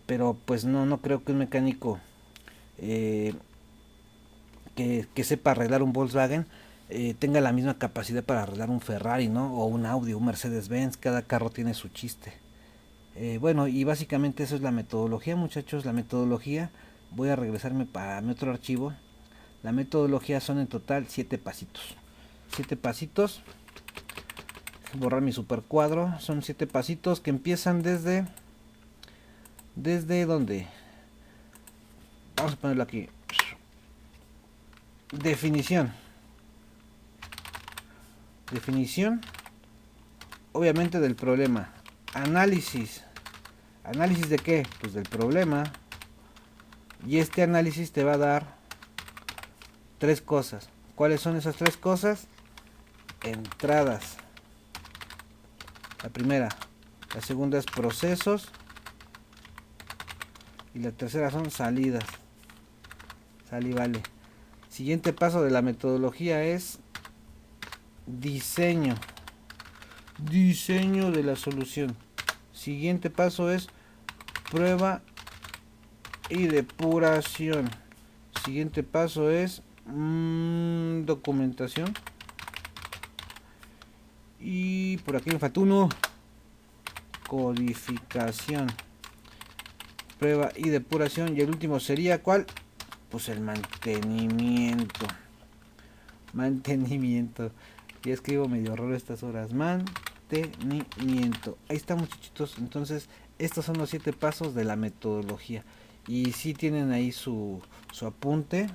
Pero pues no creo que un mecánico eh, que sepa arreglar un Volkswagen tenga la misma capacidad para arreglar un Ferrari, ¿no? O un Audi, un Mercedes-Benz, cada carro tiene su chiste. Bueno, y básicamente eso es la metodología, muchachos, la metodología. Voy a regresarme para mi otro archivo. La metodología son en total 7 pasitos. 7 pasitos. Borrar mi super cuadro. Son 7 pasitos que empiezan ¿desde dónde? Vamos a ponerlo aquí. Definición. Definición. Obviamente del problema. Análisis. ¿Análisis de qué? Pues del problema. Y este análisis te va a dar 3 cosas. ¿Cuáles son esas 3 cosas? Entradas. La primera. La segunda es procesos. Y la tercera son salidas. Sale y vale. Siguiente paso de la metodología es diseño. Diseño de la solución. Siguiente paso es prueba y depuración. Siguiente paso es documentación. Y por aquí me falta uno. Codificación. Prueba y depuración. Y el último sería ¿cuál? Pues el mantenimiento. Mantenimiento. Ya escribo medio raro estas horas. Mantenimiento. Ahí está, muchachitos. Entonces, estos son los 7 pasos de la metodología. Y si tienen ahí su apunte.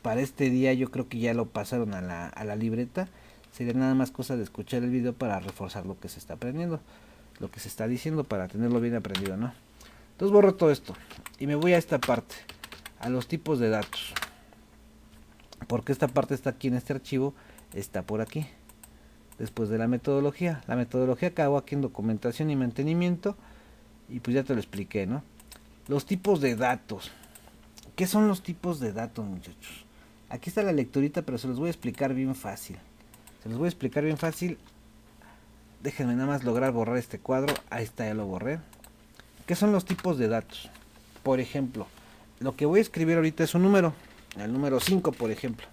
Para este día yo creo que ya lo pasaron a la libreta. Sería nada más cosa de escuchar el video para reforzar lo que se está aprendiendo. Lo que se está diciendo para tenerlo bien aprendido, ¿no? Entonces borro todo esto. Y me voy a esta parte. A los tipos de datos. Porque esta parte está aquí en este archivo. Está por aquí. Después de la metodología. La metodología acabó aquí en documentación y mantenimiento. Y pues ya te lo expliqué, ¿no? Los tipos de datos. ¿Qué son los tipos de datos, muchachos? Aquí está la lecturita, pero se los voy a explicar bien fácil. Déjenme nada más lograr borrar este cuadro. Ahí está, ya lo borré. ¿Qué son los tipos de datos? Por ejemplo, lo que voy a escribir ahorita es un número. El número 5, por ejemplo.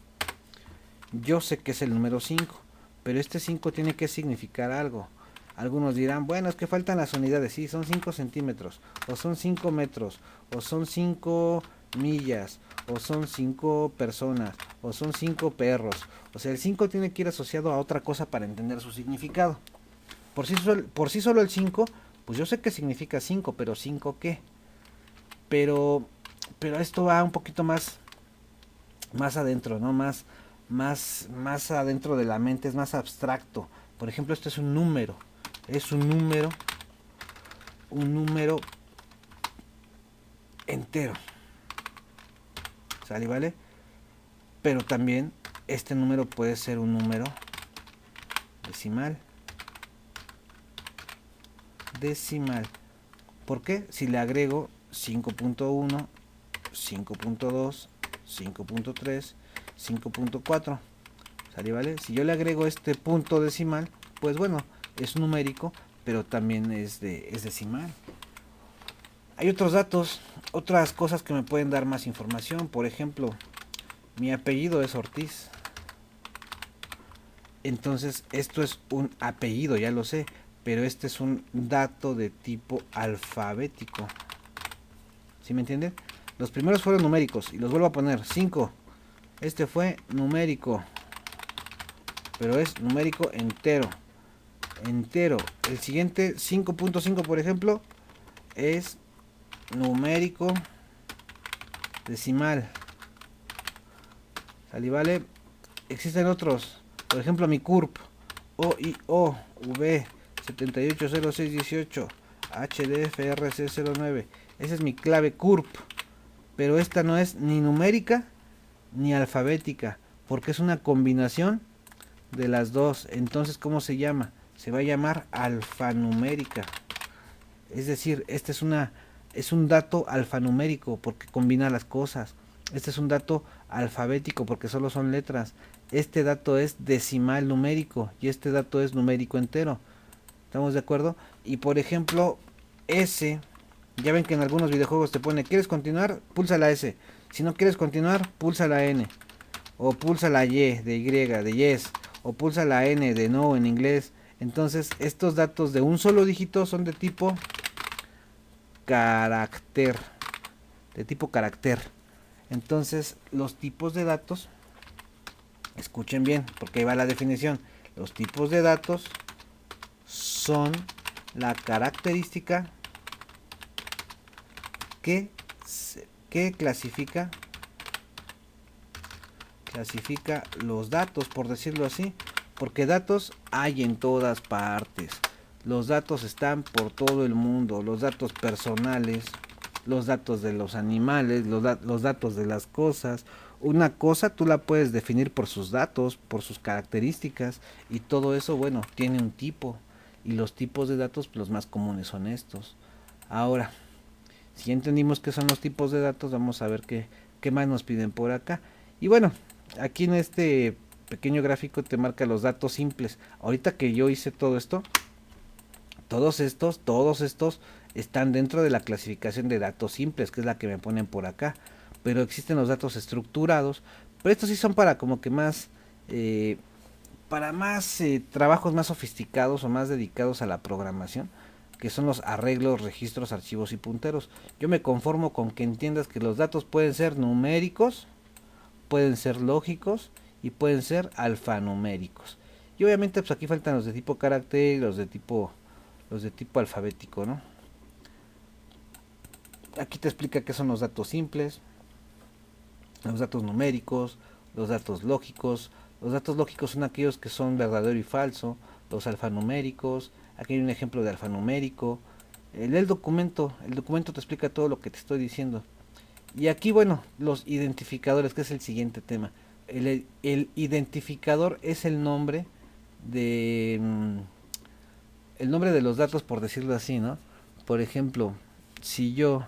Yo sé que es el número 5, pero este 5 tiene que significar algo. Algunos dirán, bueno, es que faltan las unidades. Sí, son 5 centímetros, o son 5 metros, o son 5 millas, o son 5 personas, o son 5 perros. O sea, el 5 tiene que ir asociado a otra cosa para entender su significado. Por sí solo el 5, pues yo sé que significa 5, pero 5 ¿qué? Pero esto va un poquito más adentro, ¿no? Más adentro de la mente, es más abstracto. Por ejemplo, esto es un número. Es un número entero. ¿Sale, vale? Pero también este número puede ser un número decimal. ¿Por qué? Si le agrego 5.1, 5.2, 5.3, 5.4. ¿Sale, vale? Si yo le agrego este punto decimal, pues bueno, es numérico, pero también es decimal. Hay otros datos, otras cosas que me pueden dar más información. Por ejemplo, mi apellido es Ortiz. Entonces, esto es un apellido, ya lo sé, pero este es un dato de tipo alfabético. ¿Sí me entienden? Los primeros fueron numéricos y los vuelvo a poner. 5. Este fue numérico, pero es numérico entero. El siguiente 5.5, por ejemplo, es numérico decimal. ¿Sale, vale? Existen otros. Por ejemplo, mi CURP OIO V 780618 HDFRC09. Esa es mi clave CURP. Pero esta no es ni numérica ni alfabética, porque es una combinación de las dos. Entonces, ¿cómo se llama? Se va a llamar alfanumérica. Es decir, este es un dato alfanumérico porque combina las cosas. Este es un dato alfabético porque solo son letras. Este dato es decimal numérico y este dato es numérico entero. ¿Estamos de acuerdo? Y por ejemplo, S, ya ven que en algunos videojuegos te pone, ¿quieres continuar? Pulsa la S. Si no quieres continuar, pulsa la N. O pulsa la Y de Y, de yes. O pulsa la N de no en inglés. Entonces, estos datos de un solo dígito son de tipo carácter. De tipo carácter. Entonces, los tipos de datos, escuchen bien, porque ahí va la definición. Los tipos de datos son la característica que clasifica los datos, por decirlo así, porque datos hay en todas partes. Los datos están por todo el mundo, los datos personales, los datos de los animales, los datos de las cosas. Una cosa tú la puedes definir por sus datos, por sus características, y todo eso, bueno, tiene un tipo. Y los tipos de datos, los más comunes son estos. Ahora, si entendimos qué son los tipos de datos, vamos a ver qué ¿Qué más nos piden por acá? Y bueno, aquí en este pequeño gráfico te marca los datos simples. Ahorita que yo hice todo esto, todos estos están dentro de la clasificación de datos simples, que es la que me ponen por acá. Pero existen los datos estructurados, pero estos sí son para como que más, para más trabajos más sofisticados o más dedicados a la programación, que son los arreglos, registros, archivos y punteros. Yo me conformo con que entiendas que los datos pueden ser numéricos, pueden ser lógicos y pueden ser alfanuméricos. Y obviamente pues aquí faltan los de tipo carácter y los de tipo alfabético, ¿no? Aquí te explica qué son los datos simples, los datos numéricos, los datos lógicos. Los datos lógicos son aquellos que son verdadero y falso. Los alfanuméricos, aquí hay un ejemplo de alfanumérico. El documento te explica todo lo que te estoy diciendo. Y aquí, bueno, los identificadores, que es el siguiente tema. El identificador es el nombre de el nombre de los datos, por decirlo así, ¿no? Por ejemplo, si yo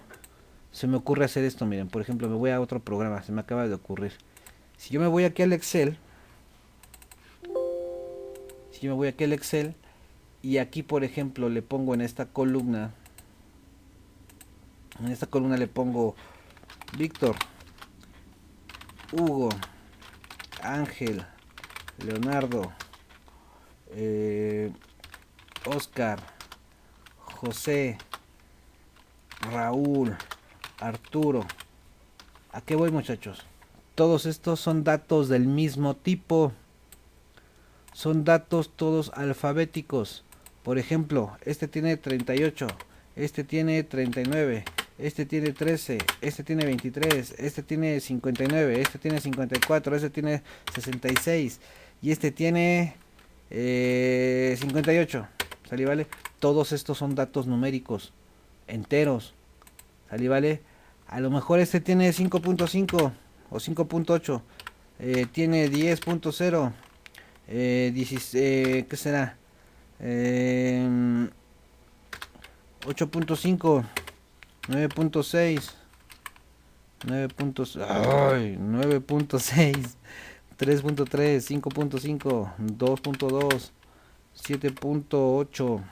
se me ocurre hacer esto, miren, por ejemplo, me voy a otro programa, se me acaba de ocurrir. Si yo me voy aquí al Excel, si yo me voy aquí al Excel y aquí, por ejemplo, le pongo en esta columna le pongo Víctor, Hugo, Ángel, Leonardo, Oscar, José, Raúl, Arturo. ¿A qué voy, muchachos? Todos estos son datos del mismo tipo. Son datos todos alfabéticos. Por ejemplo, este tiene 38, este tiene 39, este tiene 13, este tiene 23, este tiene 59, este tiene 54, este tiene 66 y este tiene 58. ¿Sale, vale? Todos estos son datos numéricos, enteros. ¿Sale, vale? A lo mejor este tiene 5.5 o 5.8, tiene 10.0, ¿qué será? 8.5, 9.6, 9.6, 3.3, 5.5, 2.2, 7.8,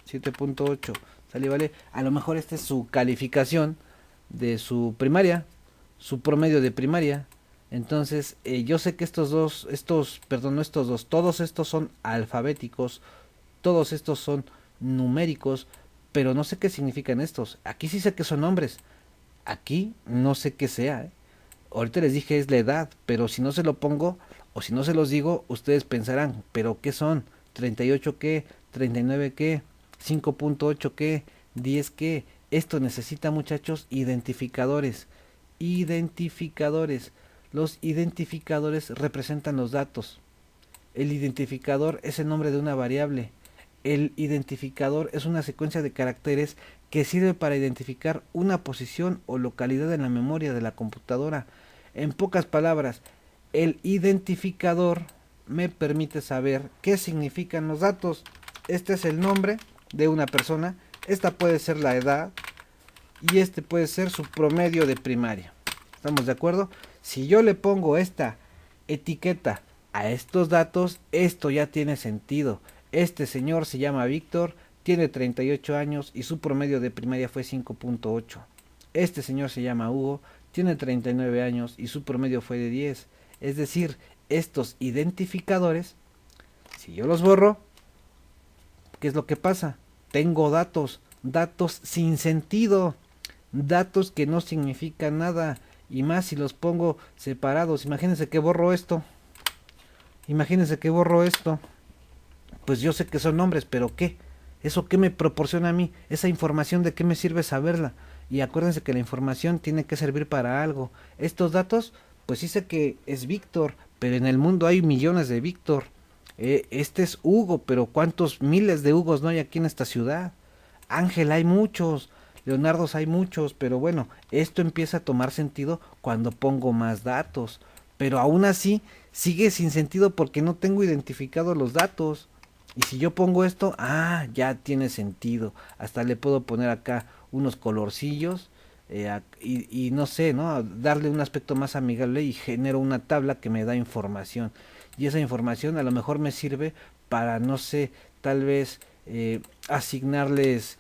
7.8. ¿Sale, vale? A lo mejor esta es su calificación de su primaria, su promedio de primaria. Entonces, yo sé que todos estos son alfabéticos, todos estos son numéricos, pero no sé qué significan estos. Aquí sí sé que son nombres, aquí no sé qué sea. Ahorita les dije es la edad, pero si no se lo pongo o si no se los digo, ustedes pensarán, pero ¿qué son? ¿38 qué? ¿39 qué? ¿5.8 qué? ¿10 qué? Esto necesita, muchachos, identificadores. Identificadores. Los identificadores representan los datos. El identificador es el nombre de una variable. El identificador es una secuencia de caracteres que sirve para identificar una posición o localidad en la memoria de la computadora. En pocas palabras, el identificador me permite saber qué significan los datos. Este es el nombre de una persona, esta puede ser la edad y este puede ser su promedio de primaria. ¿Estamos de acuerdo? Si yo le pongo esta etiqueta a estos datos, esto ya tiene sentido. Este señor se llama Víctor, tiene 38 años y su promedio de primaria fue 5.8. Este señor se llama Hugo, tiene 39 años y su promedio fue de 10. Es decir, estos identificadores, si yo los borro, ¿qué es lo que pasa? Tengo datos sin sentido, datos que no significan nada, y más si los pongo separados. Imagínense que borro esto, pues yo sé que son nombres, pero ¿qué? ¿Eso qué me proporciona a mí? Esa información, ¿de qué me sirve saberla? Y acuérdense que la información tiene que servir para algo. Estos datos, pues sí sé que es Víctor, pero en el mundo hay millones de Víctor. Este es Hugo, pero ¿cuántos miles de Hugos no hay aquí en esta ciudad? Ángel hay muchos, Leonardos hay muchos, pero bueno, esto empieza a tomar sentido cuando pongo más datos. Pero aún así sigue sin sentido porque no tengo identificados los datos. Y si yo pongo esto, ya tiene sentido. Hasta le puedo poner acá unos colorcillos. y no sé, ¿no? Darle un aspecto más amigable y genero una tabla que me da información. Y esa información a lo mejor me sirve para, no sé, tal vez asignarles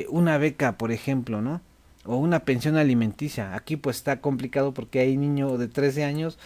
una beca, por ejemplo, ¿no? O una pensión alimenticia. Aquí pues está complicado porque hay niños de 13 años,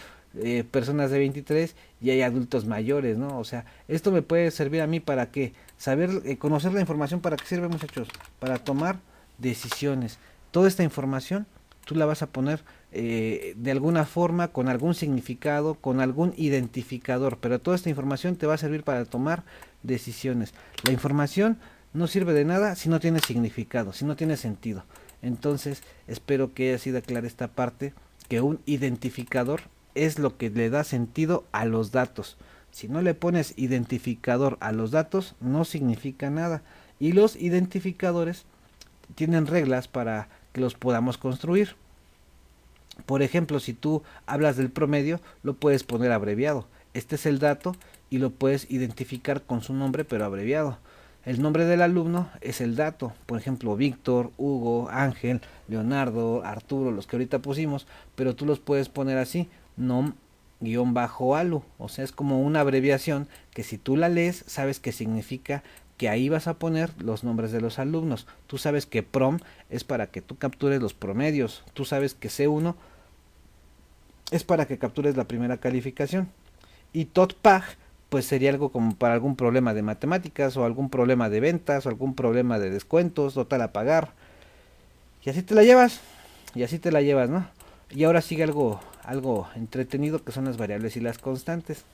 personas de 23 y hay adultos mayores, ¿no? O sea, esto me puede servir a mí para qué, saber, conocer la información. ¿Para qué sirve, muchachos? Para tomar decisiones. Toda esta información tú la vas a poner de alguna forma, con algún significado, con algún identificador, pero toda esta información te va a servir para tomar decisiones. La información no sirve de nada si no tiene significado, si no tiene sentido. Entonces, espero que haya sido clara esta parte, que un identificador es lo que le da sentido a los datos. Si no le pones identificador a los datos, no significa nada. Y los identificadores tienen reglas para que los podamos construir. Por ejemplo, si tú hablas del promedio, lo puedes poner abreviado. Este es el dato y lo puedes identificar con su nombre, pero abreviado. El nombre del alumno es el dato. Por ejemplo, Víctor, Hugo, Ángel, Leonardo, Arturo, los que ahorita pusimos, pero tú los puedes poner así, nom-alu. O sea, es como una abreviación que si tú la lees, sabes que significa que ahí vas a poner los nombres de los alumnos. Tú sabes que prom es para que tú captures los promedios. Tú sabes que C1 es para que captures la primera calificación. Y totpag pues sería algo como para algún problema de matemáticas o algún problema de ventas o algún problema de descuentos, total a pagar. Y así te la llevas. Y así te la llevas, ¿no? Y ahora sigue algo entretenido, que son las variables y las constantes.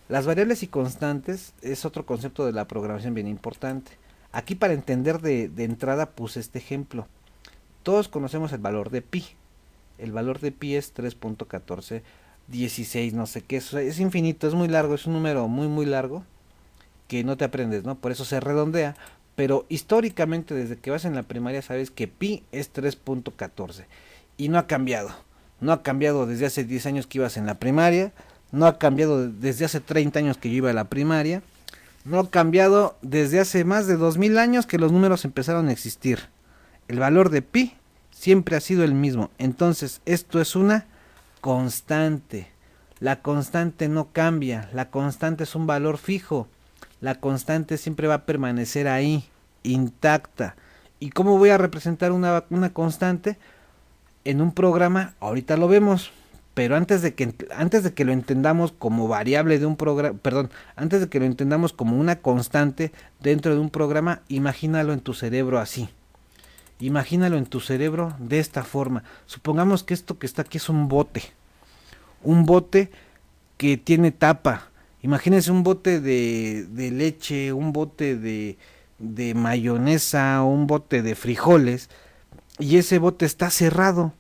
Las variables y constantes es otro concepto de la programación bien importante. Aquí, para entender de entrada, puse este ejemplo. Todos conocemos el valor de pi. El valor de pi es 3.1416, no sé qué, es infinito, es muy largo, es un número muy muy largo que no te aprendes, ¿no? Por eso se redondea, pero históricamente desde que vas en la primaria sabes que pi es 3.14 y no ha cambiado. No ha cambiado desde hace 10 años que ibas en la primaria, no ha cambiado desde hace 30 años que yo iba a la primaria, no ha cambiado desde hace más de 2000 años que los números empezaron a existir. El valor de pi siempre ha sido el mismo. Entonces, esto es una constante. La constante no cambia. La constante es un valor fijo. La constante siempre va a permanecer ahí, intacta. ¿Y cómo voy a representar una constante? En un programa, ahorita lo vemos. Pero antes de que lo entendamos como variable de un programa, perdón, antes de que lo entendamos como una constante dentro de un programa, imagínalo en tu cerebro así. Imagínalo en tu cerebro de esta forma. Supongamos que esto que está aquí es un bote. Un bote que tiene tapa. Imagínense un bote de leche, un bote de mayonesa, un bote de frijoles. Y ese bote está cerrado.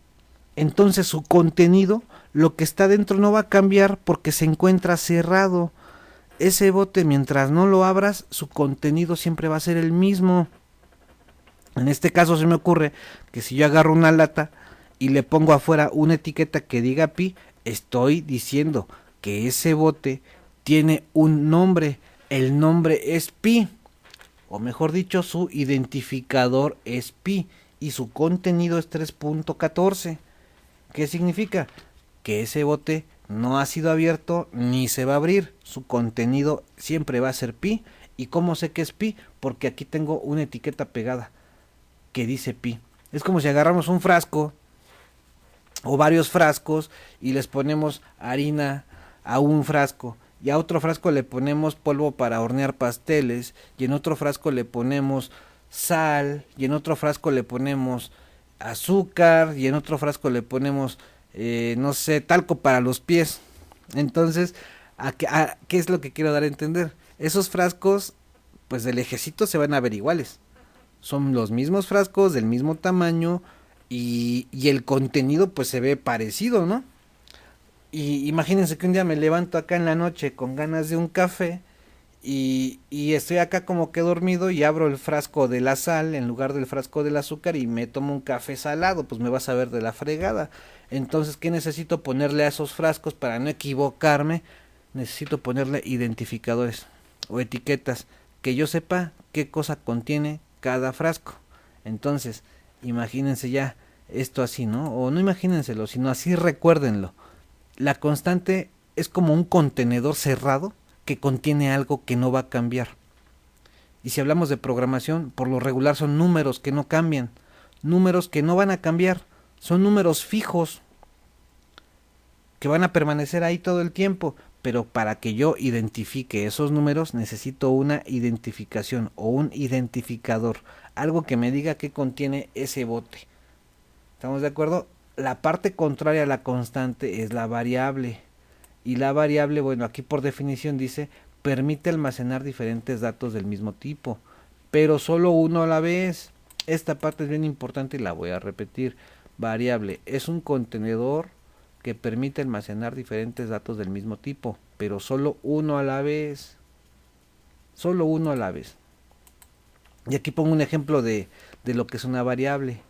Entonces su contenido, lo que está dentro, no va a cambiar porque se encuentra cerrado. Ese bote, mientras no lo abras, su contenido siempre va a ser el mismo. En este caso se me ocurre que si yo agarro una lata y le pongo afuera una etiqueta que diga pi, estoy diciendo que ese bote tiene un nombre. El nombre es pi, o mejor dicho, su identificador es pi y su contenido es 3.14. ¿Qué significa? Que ese bote no ha sido abierto ni se va a abrir. Su contenido siempre va a ser pi. ¿Y cómo sé que es pi? Porque aquí tengo una etiqueta pegada que dice pi. Es como si agarramos un frasco o varios frascos y les ponemos harina a un frasco y a otro frasco le ponemos polvo para hornear pasteles y en otro frasco le ponemos sal y en otro frasco le ponemos azúcar y en otro frasco le ponemos no sé, talco para los pies. Entonces, ¿qué es lo que quiero dar a entender? Esos frascos, pues del ejecito se van a ver iguales. Son los mismos frascos, del mismo tamaño y el contenido pues se ve parecido, ¿no? Y imagínense que un día me levanto acá en la noche con ganas de un café y estoy acá como que dormido y abro el frasco de la sal en lugar del frasco del azúcar y me tomo un café salado, pues me vas a ver de la fregada. Entonces, ¿qué necesito ponerle a esos frascos para no equivocarme? Necesito ponerle identificadores o etiquetas que yo sepa qué cosa contiene cada frasco. Entonces, Imagínense ya esto así, ¿no? O no imagínenselo, sino así recuérdenlo. La constante es como un contenedor cerrado que contiene algo que no va a cambiar. Y si hablamos de programación, por lo regular son números que no cambian, números que no van a cambiar, son números fijos que van a permanecer ahí todo el tiempo, pero para que yo identifique esos números necesito una identificación o un identificador, algo que me diga qué contiene ese bote. ¿Estamos de acuerdo? La parte contraria a la constante es la variable. Y la variable, bueno, aquí por definición dice, permite almacenar diferentes datos del mismo tipo, pero solo uno a la vez. Esta parte es bien importante y la voy a repetir. Variable es un contenedor que permite almacenar diferentes datos del mismo tipo, pero solo uno a la vez. Solo uno a la vez. Y aquí pongo un ejemplo de lo que es una variable.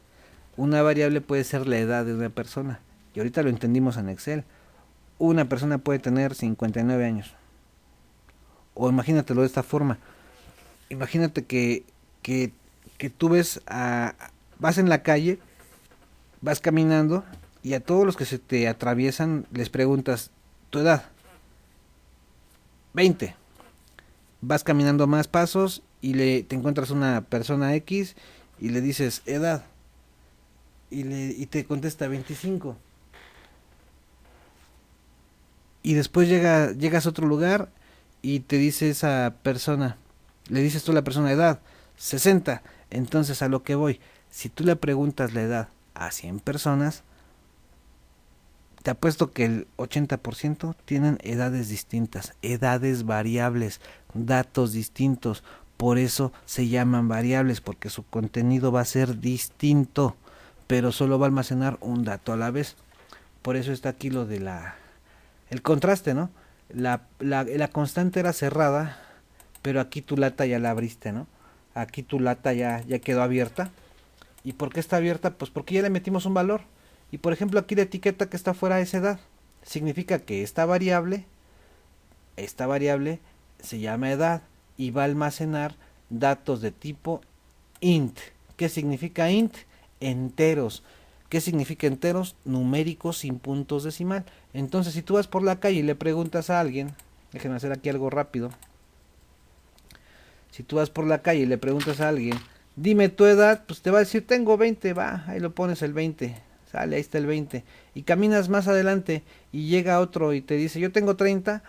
Una variable puede ser la edad de una persona. Y ahorita lo entendimos en Excel. Una persona puede tener 59 años. O imagínatelo de esta forma. Imagínate que tú vas en la calle, vas caminando y a todos los que se te atraviesan les preguntas tu edad. 20. Vas caminando más pasos y te encuentras una persona X y le dices edad. Y te contesta 25. Y después llegas a otro lugar y te dice esa persona, le dices tú a la persona edad, 60. Entonces a lo que voy, si tú le preguntas la edad a 100 personas, te apuesto que el 80% tienen edades distintas, edades variables, datos distintos. Por eso se llaman variables, porque su contenido va a ser distinto, pero solo va a almacenar un dato a la vez. Por eso está aquí lo de el contraste, ¿no? La constante era cerrada, pero aquí tu lata ya la abriste, ¿no? Aquí tu lata ya quedó abierta. ¿Y por qué está abierta? Pues porque ya le metimos un valor. Y por ejemplo aquí la etiqueta que está fuera de esa edad. Significa que esta variable se llama edad y va a almacenar datos de tipo int. ¿Qué significa int? Enteros. ¿Qué significa enteros? Numéricos sin puntos decimal. Entonces, si tú vas por la calle y le preguntas a alguien, déjenme hacer aquí algo rápido. Si tú vas por la calle y le preguntas a alguien, dime tu edad, pues te va a decir, tengo 20, va, ahí lo pones el 20, sale, ahí está el 20. Y caminas más adelante y llega otro y te dice, yo tengo 30,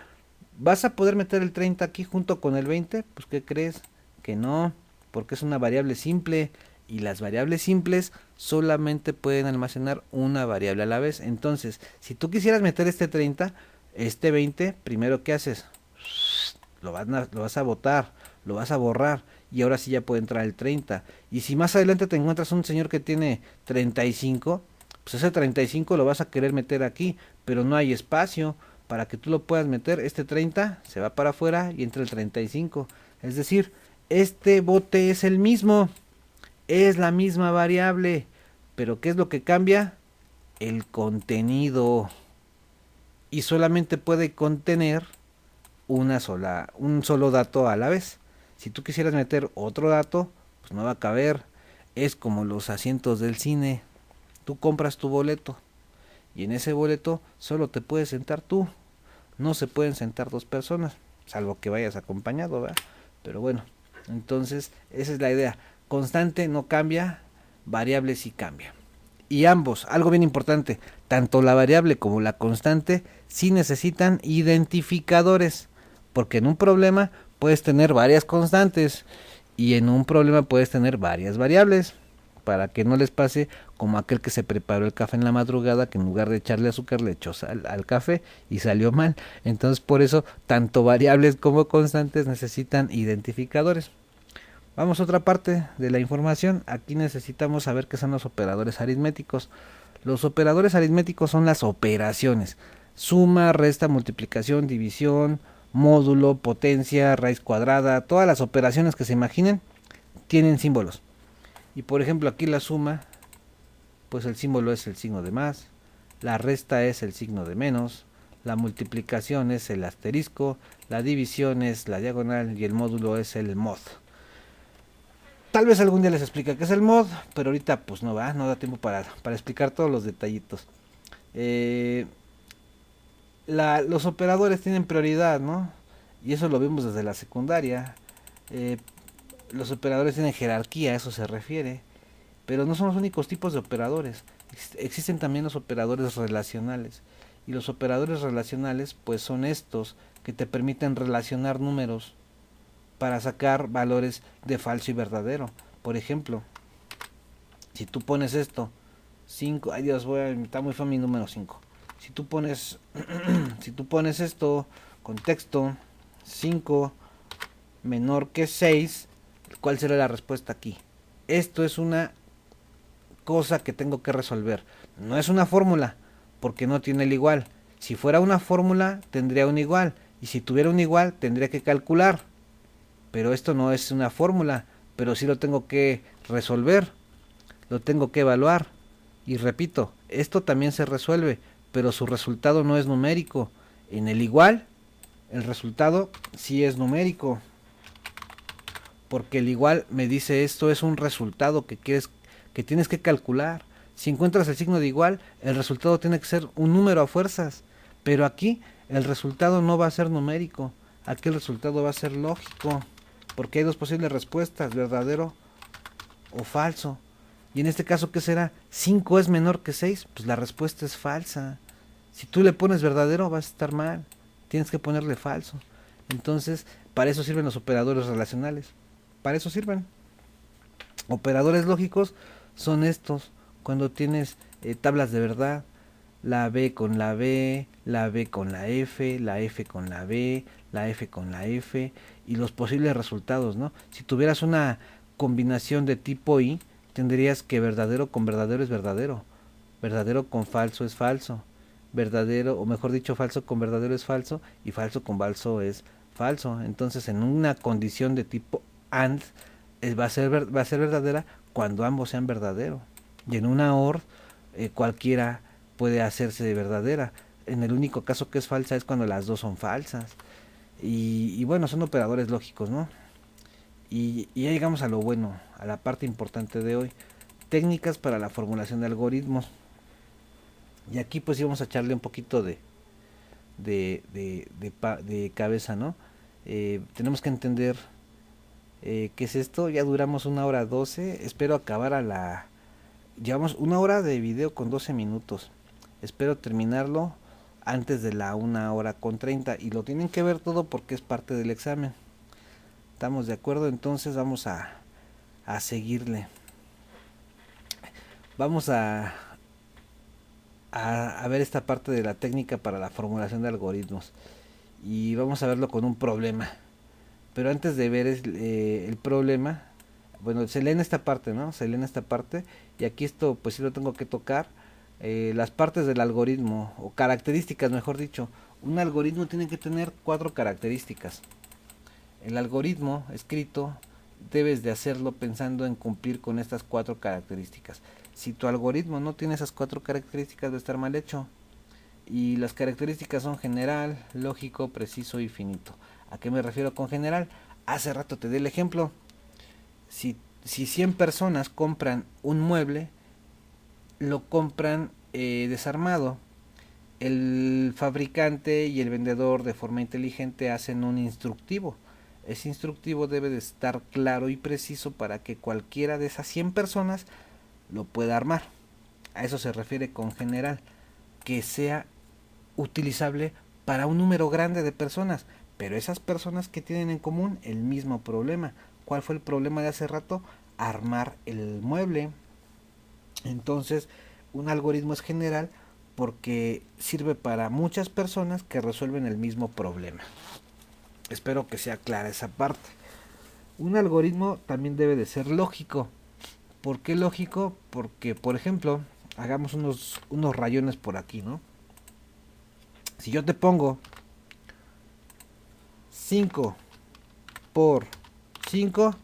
¿vas a poder meter el 30 aquí junto con el 20? Pues, ¿qué crees? Que no, porque es una variable simple y las variables simples solamente pueden almacenar una variable a la vez. Entonces, si tú quisieras meter este 30, este 20, primero ¿qué haces? Lo vas a botar, lo vas a borrar y ahora sí ya puede entrar el 30. Y si más adelante te encuentras un señor que tiene 35, pues ese 35 lo vas a querer meter aquí, pero no hay espacio para que tú lo puedas meter. Este 30 se va para afuera y entra el 35. Es decir, este bote es el mismo, es la misma variable, pero ¿qué es lo que cambia? El contenido. Y solamente puede contener un solo dato a la vez. Si tú quisieras meter otro dato, pues no va a caber. Es como los asientos del cine. Tú compras tu boleto y en ese boleto solo te puedes sentar tú. No se pueden sentar dos personas, salvo que vayas acompañado, ¿verdad? Pero bueno, entonces esa es la idea. Constante no cambia, variable sí cambia. Y ambos, algo bien importante, tanto la variable como la constante sí necesitan identificadores, porque en un problema puedes tener varias constantes y en un problema puedes tener varias variables, para que no les pase como aquel que se preparó el café en la madrugada, que en lugar de echarle azúcar le echó sal al café y salió mal. Entonces por eso tanto variables como constantes necesitan identificadores. Vamos a otra parte de la información. Aquí necesitamos saber qué son los operadores aritméticos. Los operadores aritméticos son las operaciones: suma, resta, multiplicación, división, módulo, potencia, raíz cuadrada. Todas las operaciones que se imaginen tienen símbolos. Y por ejemplo aquí la suma, pues el símbolo es el signo de más, la resta es el signo de menos, la multiplicación es el asterisco, la división es la diagonal y el módulo es el mod. Tal vez algún día les explique qué es el mod, pero ahorita pues no va, no da tiempo para explicar todos los detallitos. Eh, los operadores tienen prioridad, ¿no? Y eso lo vimos desde la secundaria. Eh, los operadores tienen jerarquía, a eso se refiere. Pero no son los únicos tipos de operadores. Existen también los operadores relacionales. Y los operadores relacionales pues son estos que te permiten relacionar números para sacar valores de falso y verdadero. Por ejemplo, si tú pones esto, 5, ay Dios, está muy feo mi número 5. Si tú pones si tú pones esto, contexto 5 menor que 6, ¿cuál será la respuesta aquí? Esto es una cosa que tengo que resolver. No es una fórmula, porque no tiene el igual. Si fuera una fórmula, tendría un igual. Y si tuviera un igual, tendría que calcular. Pero esto no es una fórmula, pero sí lo tengo que resolver. Lo tengo que evaluar. Y repito, esto también se resuelve, pero su resultado no es numérico. En el igual, el resultado sí es numérico. Porque el igual me dice esto es un resultado que tienes que calcular. Si encuentras el signo de igual, el resultado tiene que ser un número a fuerzas. Pero aquí el resultado no va a ser numérico. Aquí el resultado va a ser lógico. Porque hay dos posibles respuestas, verdadero o falso. Y en este caso, ¿qué será? ¿5 es menor que 6? Pues la respuesta es falsa. Si tú le pones verdadero, vas a estar mal. Tienes que ponerle falso. Entonces, para eso sirven los operadores relacionales. Para eso sirven. Operadores lógicos son estos. Cuando tienes tablas de verdad, la B con la B, la B con la F con la B, la F con la F y los posibles resultados, ¿no? Si tuvieras una combinación de tipo I, tendrías que verdadero con verdadero es verdadero, verdadero con falso es falso, verdadero, o mejor dicho, falso con verdadero es falso y falso con falso es falso. Entonces, en una condición de tipo AND, va a ser verdadera cuando ambos sean verdadero. Y en una OR, cualquiera puede hacerse verdadera. En el único caso que es falsa es cuando las dos son falsas. Y bueno, son operadores lógicos, ¿no? Y ya llegamos a lo bueno, a la parte importante de hoy. Técnicas para la formulación de algoritmos. Y aquí pues íbamos a echarle un poquito de cabeza, ¿no? Tenemos que entender qué es esto. Ya duramos 1 hora 12. Espero acabar a la... Llevamos 1 hora de video con 12 minutos. Espero terminarlo antes de la 1 hora con 30. Y lo tienen que ver todo porque es parte del examen. ¿Estamos de acuerdo? Entonces vamos a seguirle. Vamos a ver esta parte de la técnica para la formulación de algoritmos. Y vamos a verlo con un problema. Pero antes de ver el problema, bueno, se lee en esta parte, ¿no? Se lee en esta parte. Y aquí esto, pues sí lo tengo que tocar. Las partes del algoritmo, o características, mejor dicho. Un algoritmo tiene que tener 4 características. El algoritmo escrito debes de hacerlo pensando en cumplir con estas 4 características. Si tu algoritmo no tiene esas 4 características, va a estar mal hecho. Y las características son general, lógico, preciso y finito. ¿A qué me refiero con general? Hace rato te di el ejemplo. Si 100 personas compran un mueble, lo compran desarmado. El fabricante y el vendedor de forma inteligente hacen un instructivo. Ese instructivo debe de estar claro y preciso para que cualquiera de esas 100 personas lo pueda armar. A eso se refiere con general, que sea utilizable para un número grande de personas, pero esas personas que tienen en común el mismo problema. ¿Cuál fue el problema de hace rato? Armar el mueble. Entonces, un algoritmo es general porque sirve para muchas personas que resuelven el mismo problema. Espero que sea clara esa parte. Un algoritmo también debe de ser lógico. ¿Por qué lógico? Porque, por ejemplo, hagamos unos rayones por aquí, ¿no? Si yo te pongo 5 por 5,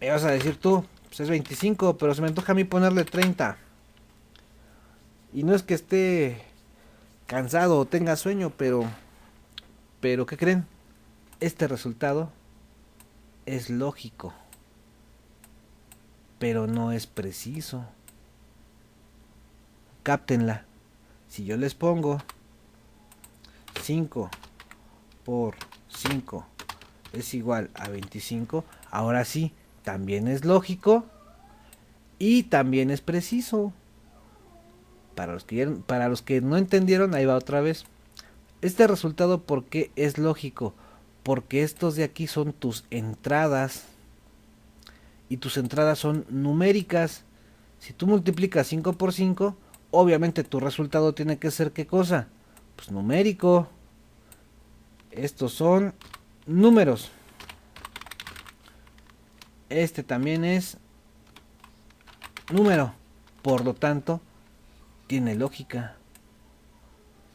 me vas a decir tú, pues es 25, pero se me antoja a mí ponerle 30. Y no es que esté cansado o tenga sueño, pero ¿qué creen? Este resultado es lógico, pero no es preciso. Cáptenla. Si yo les pongo 5 por 5 es igual a 25, ahora sí, también es lógico y también es preciso. Para los que no entendieron, ahí va otra vez. Este resultado, ¿por qué es lógico? Porque estos de aquí son tus entradas y tus entradas son numéricas. Si tú multiplicas 5 por 5, obviamente tu resultado tiene que ser ¿qué cosa? Pues numérico. Estos son números. Este también es número. Por lo tanto, tiene lógica.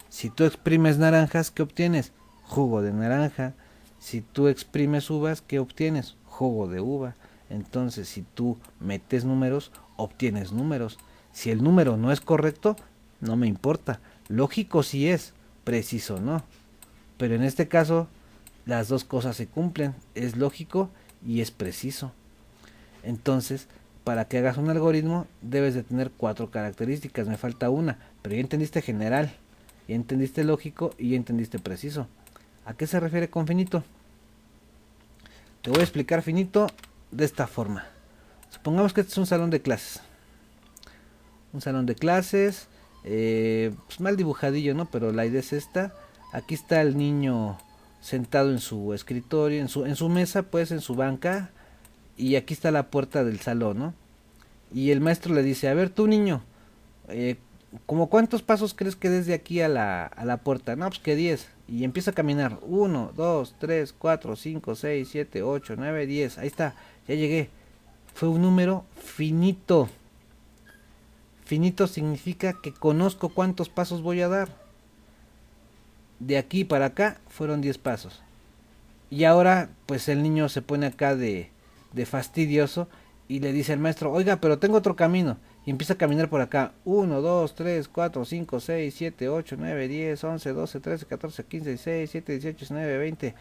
Si tú exprimes naranjas, ¿qué obtienes? Jugo de naranja. Si tú exprimes uvas, ¿qué obtienes? Jugo de uva. Entonces, si tú metes números, obtienes números. Si el número no es correcto, no me importa. Lógico sí es, preciso no. Pero en este caso, las dos cosas se cumplen. Es lógico y es preciso. Entonces, para que hagas un algoritmo, debes de tener 4 características. Me falta una, pero ya entendiste general, ya entendiste lógico y ya entendiste preciso. ¿A qué se refiere con finito? Te voy a explicar finito de esta forma. Supongamos que este es un salón de clases. Un salón de clases, pues mal dibujadillo, ¿no? Pero la idea es esta. Aquí está el niño sentado en su escritorio, en su mesa, pues en su banca. Y aquí está la puerta del salón, ¿no? Y el maestro le dice, a ver tú niño, eh, ¿como cuántos pasos crees que des de aquí a la puerta? No, pues que 10. Y empieza a caminar. 1, 2, 3, 4, 5, 6, 7, 8, 9, 10. Ahí está, ya llegué. Fue un número finito. Finito significa que conozco cuántos pasos voy a dar. De aquí para acá fueron 10 pasos. Y ahora pues el niño se pone acá de fastidioso y le dice al maestro, oiga, pero tengo otro camino. Y empieza a caminar por acá. 1, 2, 3, 4, 5, 6, 7, 8, 9, 10, 11, 12, 13, 14, 15, 16, 17, 18, 19, 20,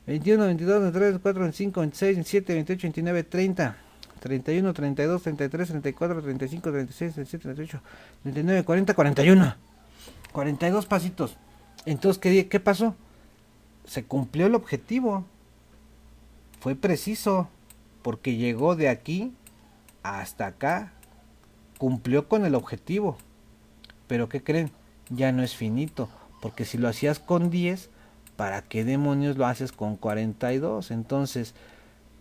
21, 22, 23, 24, 25, 26, 27, 28, 29, 30. 31, 32, 33, 34, 35, 36, 37, 38, 39, 40, 41. 42 pasitos. Entonces, ¿qué pasó? Se cumplió el objetivo. Fue preciso. Porque llegó de aquí hasta acá. Cumplió con el objetivo. Pero ¿qué creen? Ya no es finito. Porque si lo hacías con 10, ¿para qué demonios lo haces con 42? Entonces,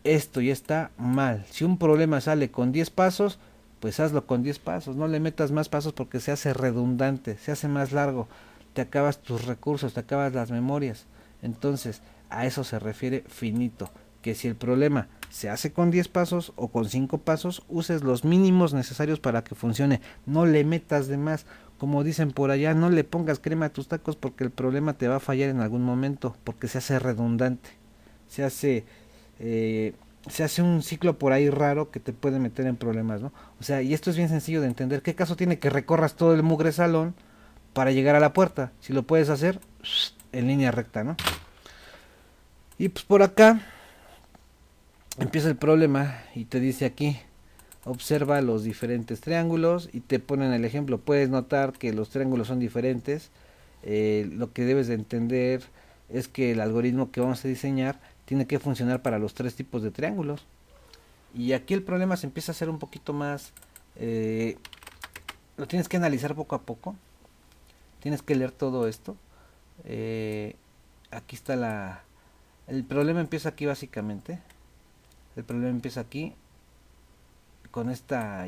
esto ya está mal. Si un problema sale con 10 pasos, pues hazlo con 10 pasos. No le metas más pasos porque se hace redundante, se hace más largo. Te acabas tus recursos, te acabas las memorias. Entonces, a eso se refiere finito. Que si el problema se hace con 10 pasos o con 5 pasos, uses los mínimos necesarios para que funcione. No le metas de más. Como dicen por allá, no le pongas crema a tus tacos porque el problema te va a fallar en algún momento, porque se hace redundante. Se hace eh, se hace un ciclo por ahí raro que te puede meter en problemas, ¿no? O sea, y esto es bien sencillo de entender. ¿Qué caso tiene que recorras todo el mugre salón para llegar a la puerta? Si lo puedes hacer en línea recta, ¿no? Y pues por acá empieza el problema y te dice aquí, observa los diferentes triángulos y te ponen el ejemplo. Puedes notar que los triángulos son diferentes. Lo que debes de entender es que el algoritmo que vamos a diseñar tiene que funcionar para los 3 tipos de triángulos. Y aquí el problema se empieza a hacer un poquito más... lo tienes que analizar poco a poco. Tienes que leer todo esto. Aquí está la... El problema empieza aquí básicamente. El problema empieza aquí. Con esta...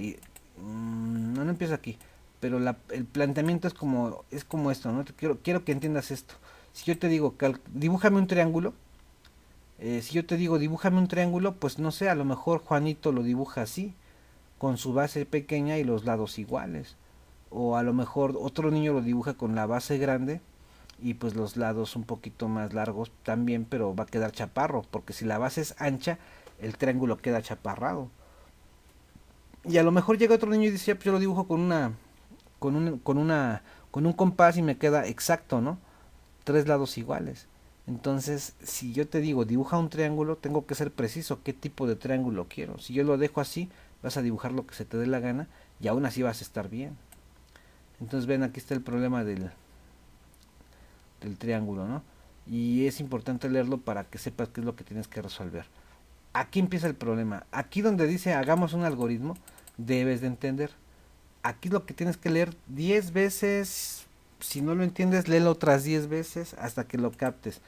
no empieza aquí. Pero el planteamiento es como esto, ¿no? Quiero que entiendas esto. Si yo te digo, dibújame un triángulo. Si yo te digo, dibújame un triángulo, pues no sé, a lo mejor Juanito lo dibuja así, con su base pequeña y los lados iguales. O a lo mejor otro niño lo dibuja con la base grande y pues los lados un poquito más largos también, pero va a quedar chaparro, porque si la base es ancha, el triángulo queda chaparrado. Y a lo mejor llega otro niño y dice, pues yo lo dibujo con un compás y me queda exacto, ¿no? 3 lados iguales. Entonces, si yo te digo dibuja un triángulo, tengo que ser preciso qué tipo de triángulo quiero. Si yo lo dejo así, vas a dibujar lo que se te dé la gana y aún así vas a estar bien. Entonces ven, aquí está el problema del triángulo, ¿no? Y es importante leerlo para que sepas qué es lo que tienes que resolver. Aquí empieza el problema. Aquí donde dice hagamos un algoritmo, debes de entender. Aquí lo que tienes que leer 10 veces. Si no lo entiendes, léelo otras 10 veces hasta que lo captes.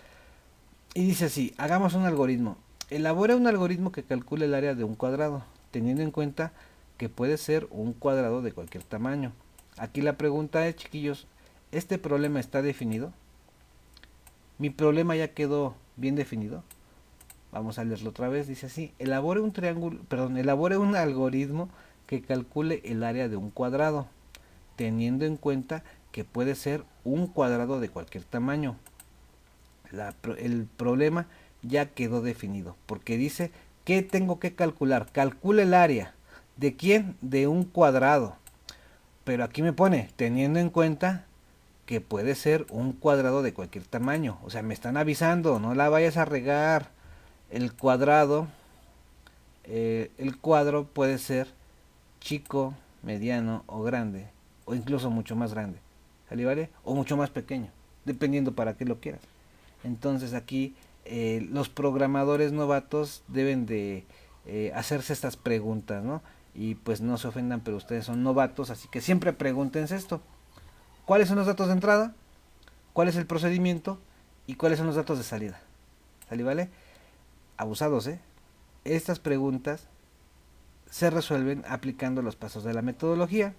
Y dice así, hagamos un algoritmo. Elabora un algoritmo que calcule el área de un cuadrado, teniendo en cuenta que puede ser un cuadrado de cualquier tamaño. Aquí la pregunta es, chiquillos, ¿este problema está definido? Mi problema ya quedó bien definido. Vamos a leerlo otra vez. Dice así: elabore un algoritmo que calcule el área de un cuadrado, teniendo en cuenta que puede ser un cuadrado de cualquier tamaño. El problema ya quedó definido, porque dice que tengo que calcular. Calcula el área. ¿De quién? De un cuadrado. Pero aquí me pone, teniendo en cuenta que puede ser un cuadrado de cualquier tamaño. O sea, me están avisando, no la vayas a regar. El cuadrado, el cuadro puede ser chico, mediano o grande, o incluso mucho más grande. ¿Sale, vale? O mucho más pequeño, dependiendo para qué lo quieras. Entonces aquí los programadores novatos deben de hacerse estas preguntas, ¿no? Y pues no se ofendan, pero ustedes son novatos, así que siempre pregúntense esto. ¿Cuáles son los datos de entrada? ¿Cuál es el procedimiento? ¿Y cuáles son los datos de salida? ¿Sale, vale? Abusados, ¿eh? Estas preguntas se resuelven aplicando los pasos de la metodología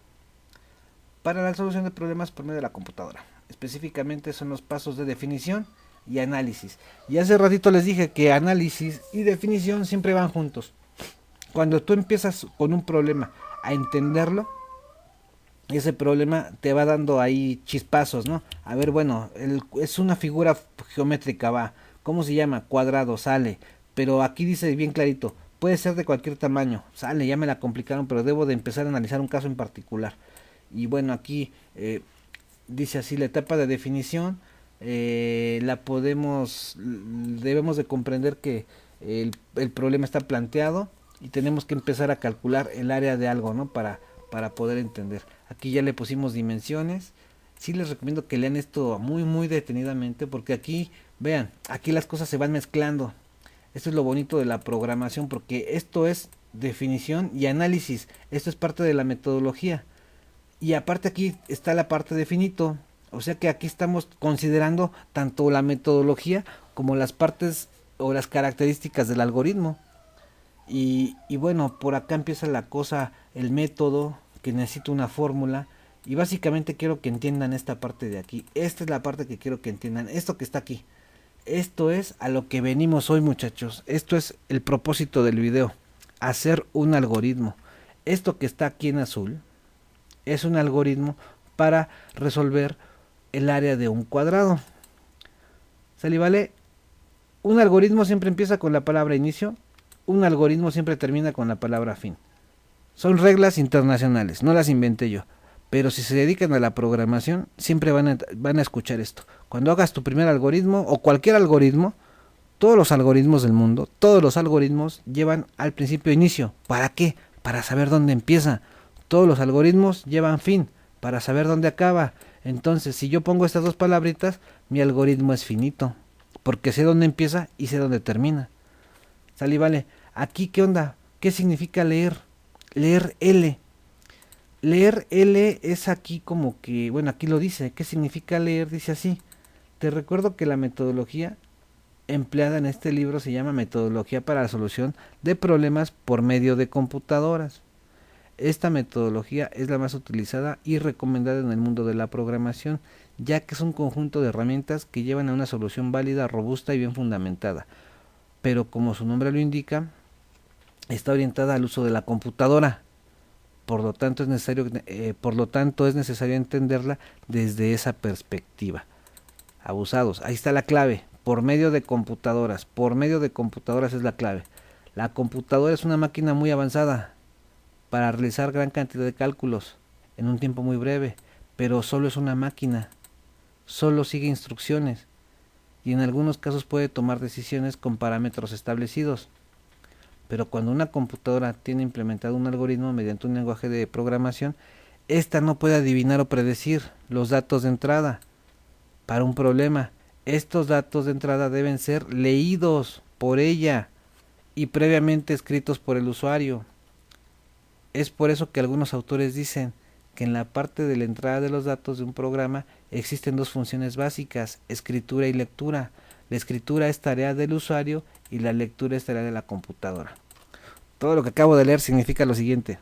para la solución de problemas por medio de la computadora. Específicamente son los pasos de definición y análisis. Y hace ratito les dije que análisis y definición siempre van juntos. Cuando tú empiezas con un problema a entenderlo, ese problema te va dando ahí chispazos, ¿no? A ver, bueno, es una figura geométrica, va. ¿Cómo se llama? Cuadrado, sale. Pero aquí dice bien clarito, puede ser de cualquier tamaño. Sale, ya me la complicaron, pero debo de empezar a analizar un caso en particular. Y bueno, aquí dice así, la etapa de definición debemos de comprender que el problema está planteado y tenemos que empezar a calcular el área de algo, ¿no? Para poder entender. Aquí ya le pusimos dimensiones. Sí les recomiendo que lean esto muy muy detenidamente, porque aquí, vean, aquí las cosas se van mezclando. Esto es lo bonito de la programación, porque esto es definición y análisis. Esto es parte de la metodología. Y aparte aquí está la parte de finito. O sea que aquí estamos considerando tanto la metodología como las partes o las características del algoritmo. Y bueno, por acá empieza la cosa, el método, que necesito una fórmula. Y básicamente quiero que entiendan esta parte de aquí. Esta es la parte que quiero que entiendan. Esto que está aquí. Esto es a lo que venimos hoy, muchachos. Esto es el propósito del video. Hacer un algoritmo. Esto que está aquí en azul es un algoritmo para resolver el área de un cuadrado. ¿Sale, vale? Un algoritmo siempre empieza con la palabra inicio. Un algoritmo siempre termina con la palabra fin. Son reglas internacionales, no las inventé yo. Pero si se dedican a la programación, siempre van a escuchar esto. Cuando hagas tu primer algoritmo o cualquier algoritmo, todos los algoritmos del mundo, todos los algoritmos llevan al principio inicio. ¿Para qué? Para saber dónde empieza. Todos los algoritmos llevan fin, para saber dónde acaba. Entonces, si yo pongo estas dos palabritas, mi algoritmo es finito, porque sé dónde empieza y sé dónde termina. ¿Sale, vale? Aquí, ¿qué onda? ¿Qué significa leer? Leer L. Leer L es aquí como que, bueno, aquí lo dice. ¿Qué significa leer? Dice así. Te recuerdo que la metodología empleada en este libro se llama Metodología para la solución de problemas por medio de computadoras. Esta metodología es la más utilizada y recomendada en el mundo de la programación, ya que es un conjunto de herramientas que llevan a una solución válida, robusta y bien fundamentada. Pero como su nombre lo indica, está orientada al uso de la computadora. Por lo tanto es necesario entenderla desde esa perspectiva. Abusados, ahí está la clave. Por medio de computadoras. Por medio de computadoras es la clave. La computadora es una máquina muy avanzada para realizar gran cantidad de cálculos en un tiempo muy breve, pero solo es una máquina, solo sigue instrucciones y en algunos casos puede tomar decisiones con parámetros establecidos. Pero cuando una computadora tiene implementado un algoritmo mediante un lenguaje de programación, esta no puede adivinar o predecir los datos de entrada. Para un problema, estos datos de entrada deben ser leídos por ella y previamente escritos por el usuario. Es por eso que algunos autores dicen que en la parte de la entrada de los datos de un programa existen dos funciones básicas, escritura y lectura. La escritura es tarea del usuario y la lectura es tarea de la computadora. Todo lo que acabo de leer significa lo siguiente.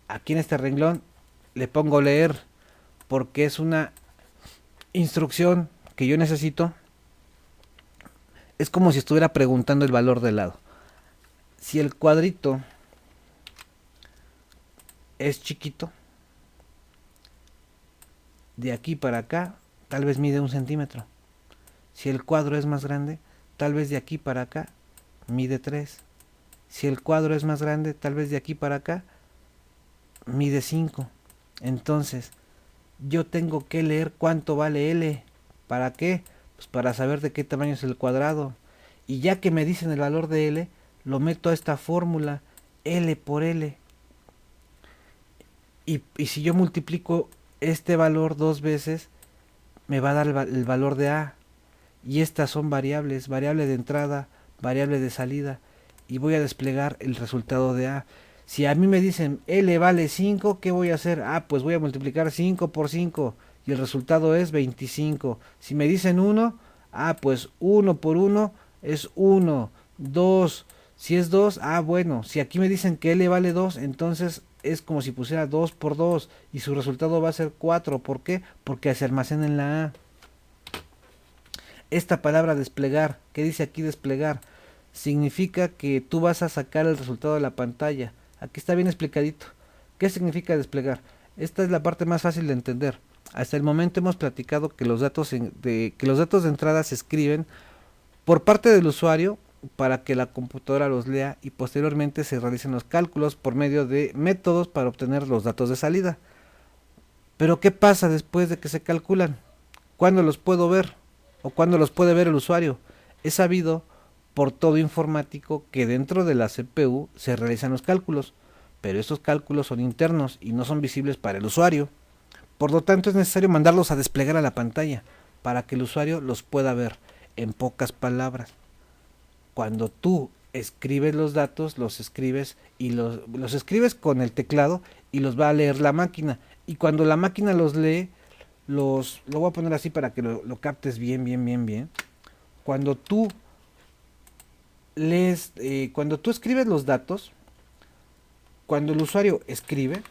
Aquí en este renglón le pongo leer porque es una instrucción que yo necesito. Es como si estuviera preguntando el valor del lado. Si el cuadrito es chiquito, de aquí para acá tal vez mide 1 centímetro. Si el cuadro es más grande, tal vez de aquí para acá mide 3. Si el cuadro es más grande, tal vez de aquí para acá mide 5. Entonces, yo tengo que leer cuánto vale L. ¿Para qué? Pues para saber de qué tamaño es el cuadrado. Y ya que me dicen el valor de L, lo meto a esta fórmula, L por L. Y si yo multiplico este valor 2 veces, me va a dar el valor de A. Y estas son variables, variable de entrada, variable de salida. Y voy a desplegar el resultado de A. Si a mí me dicen L vale 5, ¿qué voy a hacer? Pues voy a multiplicar 5 por 5 y el resultado es 25. Si me dicen 1, pues 1 por 1 es 1. 2, si es 2, bueno, si aquí me dicen que L vale 2, entonces es como si pusiera 2 por 2 y su resultado va a ser 4. ¿Por qué? Porque se almacena en la A. Esta palabra desplegar, ¿qué dice aquí desplegar? Significa que tú vas a sacar el resultado de la pantalla. Aquí está bien explicadito. ¿Qué significa desplegar? Esta es la parte más fácil de entender. Hasta el momento hemos platicado que los datos de entrada se escriben por parte del usuario para que la computadora los lea y posteriormente se realicen los cálculos por medio de métodos para obtener los datos de salida. Pero ¿qué pasa después de que se calculan? ¿Cuándo los puedo ver? ¿O cuándo los puede ver el usuario? Es sabido por todo informático que dentro de la CPU se realizan los cálculos, pero estos cálculos son internos y no son visibles para el usuario. Por lo tanto es necesario mandarlos a desplegar a la pantalla para que el usuario los pueda ver. En pocas palabras, cuando tú escribes los datos, los escribes y los escribes con el teclado y los va a leer la máquina. Y cuando la máquina los lee, lo voy a poner así para que lo captes bien. Cuando tú lees, cuando tú escribes los datos, cuando el usuario escribe,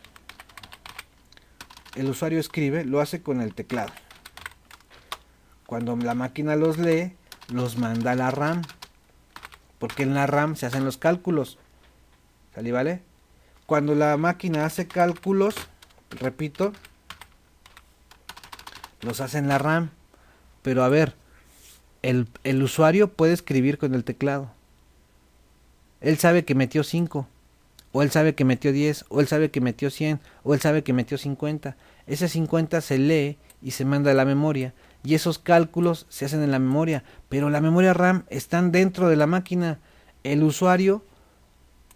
lo hace con el teclado. Cuando la máquina los lee, los manda a la RAM, porque en la RAM se hacen los cálculos. ¿Sale, vale? Cuando la máquina hace cálculos, repito, los hace en la RAM. Pero a ver, el usuario puede escribir con el teclado. Él sabe que metió 5, o él sabe que metió 10, o él sabe que metió 100, o él sabe que metió 50. Ese 50 se lee y se manda a la memoria, y esos cálculos se hacen en la memoria, pero la memoria RAM están dentro de la máquina. El usuario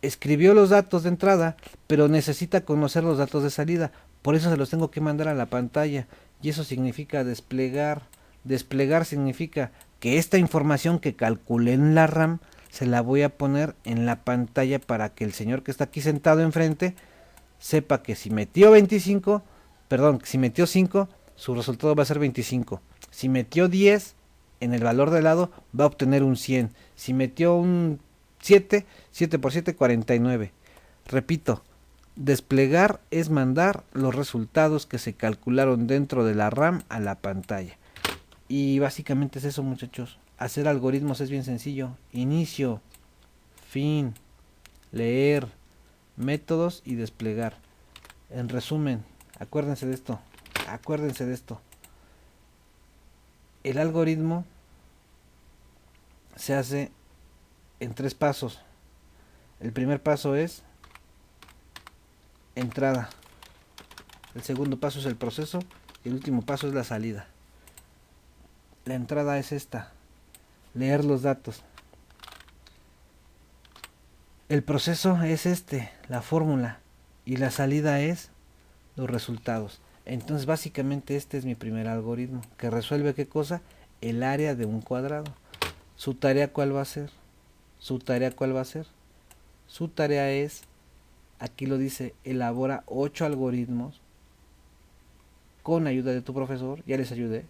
escribió los datos de entrada, pero necesita conocer los datos de salida, por eso se los tengo que mandar a la pantalla, y eso significa desplegar. Desplegar significa que esta información que calculé en la RAM se la voy a poner en la pantalla para que el señor que está aquí sentado enfrente sepa que si metió 5, su resultado va a ser 25. Si metió 10, en el valor de lado va a obtener un 100. Si metió un 7 por 7, 49. Repito, desplegar es mandar los resultados que se calcularon dentro de la RAM a la pantalla. Y básicamente es eso, muchachos. Hacer algoritmos es bien sencillo. Inicio, fin, leer, métodos y desplegar. En resumen, acuérdense de esto. El algoritmo se hace en 3 pasos. El primer paso es entrada. El segundo paso es el proceso. Y el último paso es la salida. La entrada es esta. leer los datos. El proceso es la fórmula, y la salida es los resultados. Entonces básicamente este es mi primer algoritmo, que resuelve ¿qué cosa? El área de un cuadrado. ¿Su tarea cuál va a ser? ¿Su tarea cuál va a ser? Su tarea es, aquí lo dice, elabora 8 algoritmos con ayuda de tu profesor, ya les ayudé,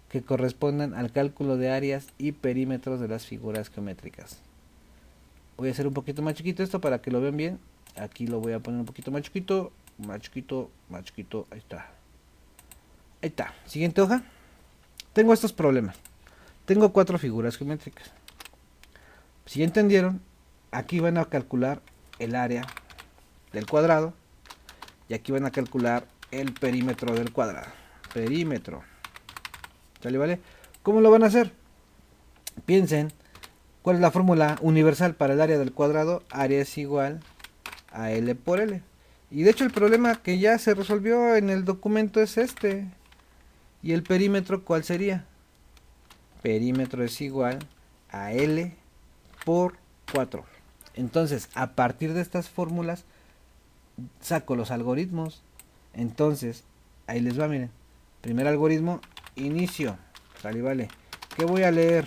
que correspondan al cálculo de áreas y perímetros de las figuras geométricas. Voy a hacer un poquito más chiquito esto para que lo vean bien. Aquí lo voy a poner un poquito más chiquito, más chiquito, más chiquito. Ahí está. Ahí está. Siguiente hoja. Tengo estos problemas. Tengo 4 figuras geométricas. Si ya entendieron, aquí van a calcular el área del cuadrado y aquí van a calcular el perímetro del cuadrado. Perímetro. ¿Sale, vale? ¿Cómo lo van a hacer? Piensen, ¿cuál es la fórmula universal para el área del cuadrado? Área es igual a L por L. Y de hecho el problema que ya se resolvió en el documento es este. ¿Y el perímetro cuál sería? Perímetro es igual a L por 4. Entonces, a partir de estas fórmulas, saco los algoritmos. Entonces, ahí les va, miren. Primer algoritmo, inicio. Vale, vale. ¿Qué voy a leer?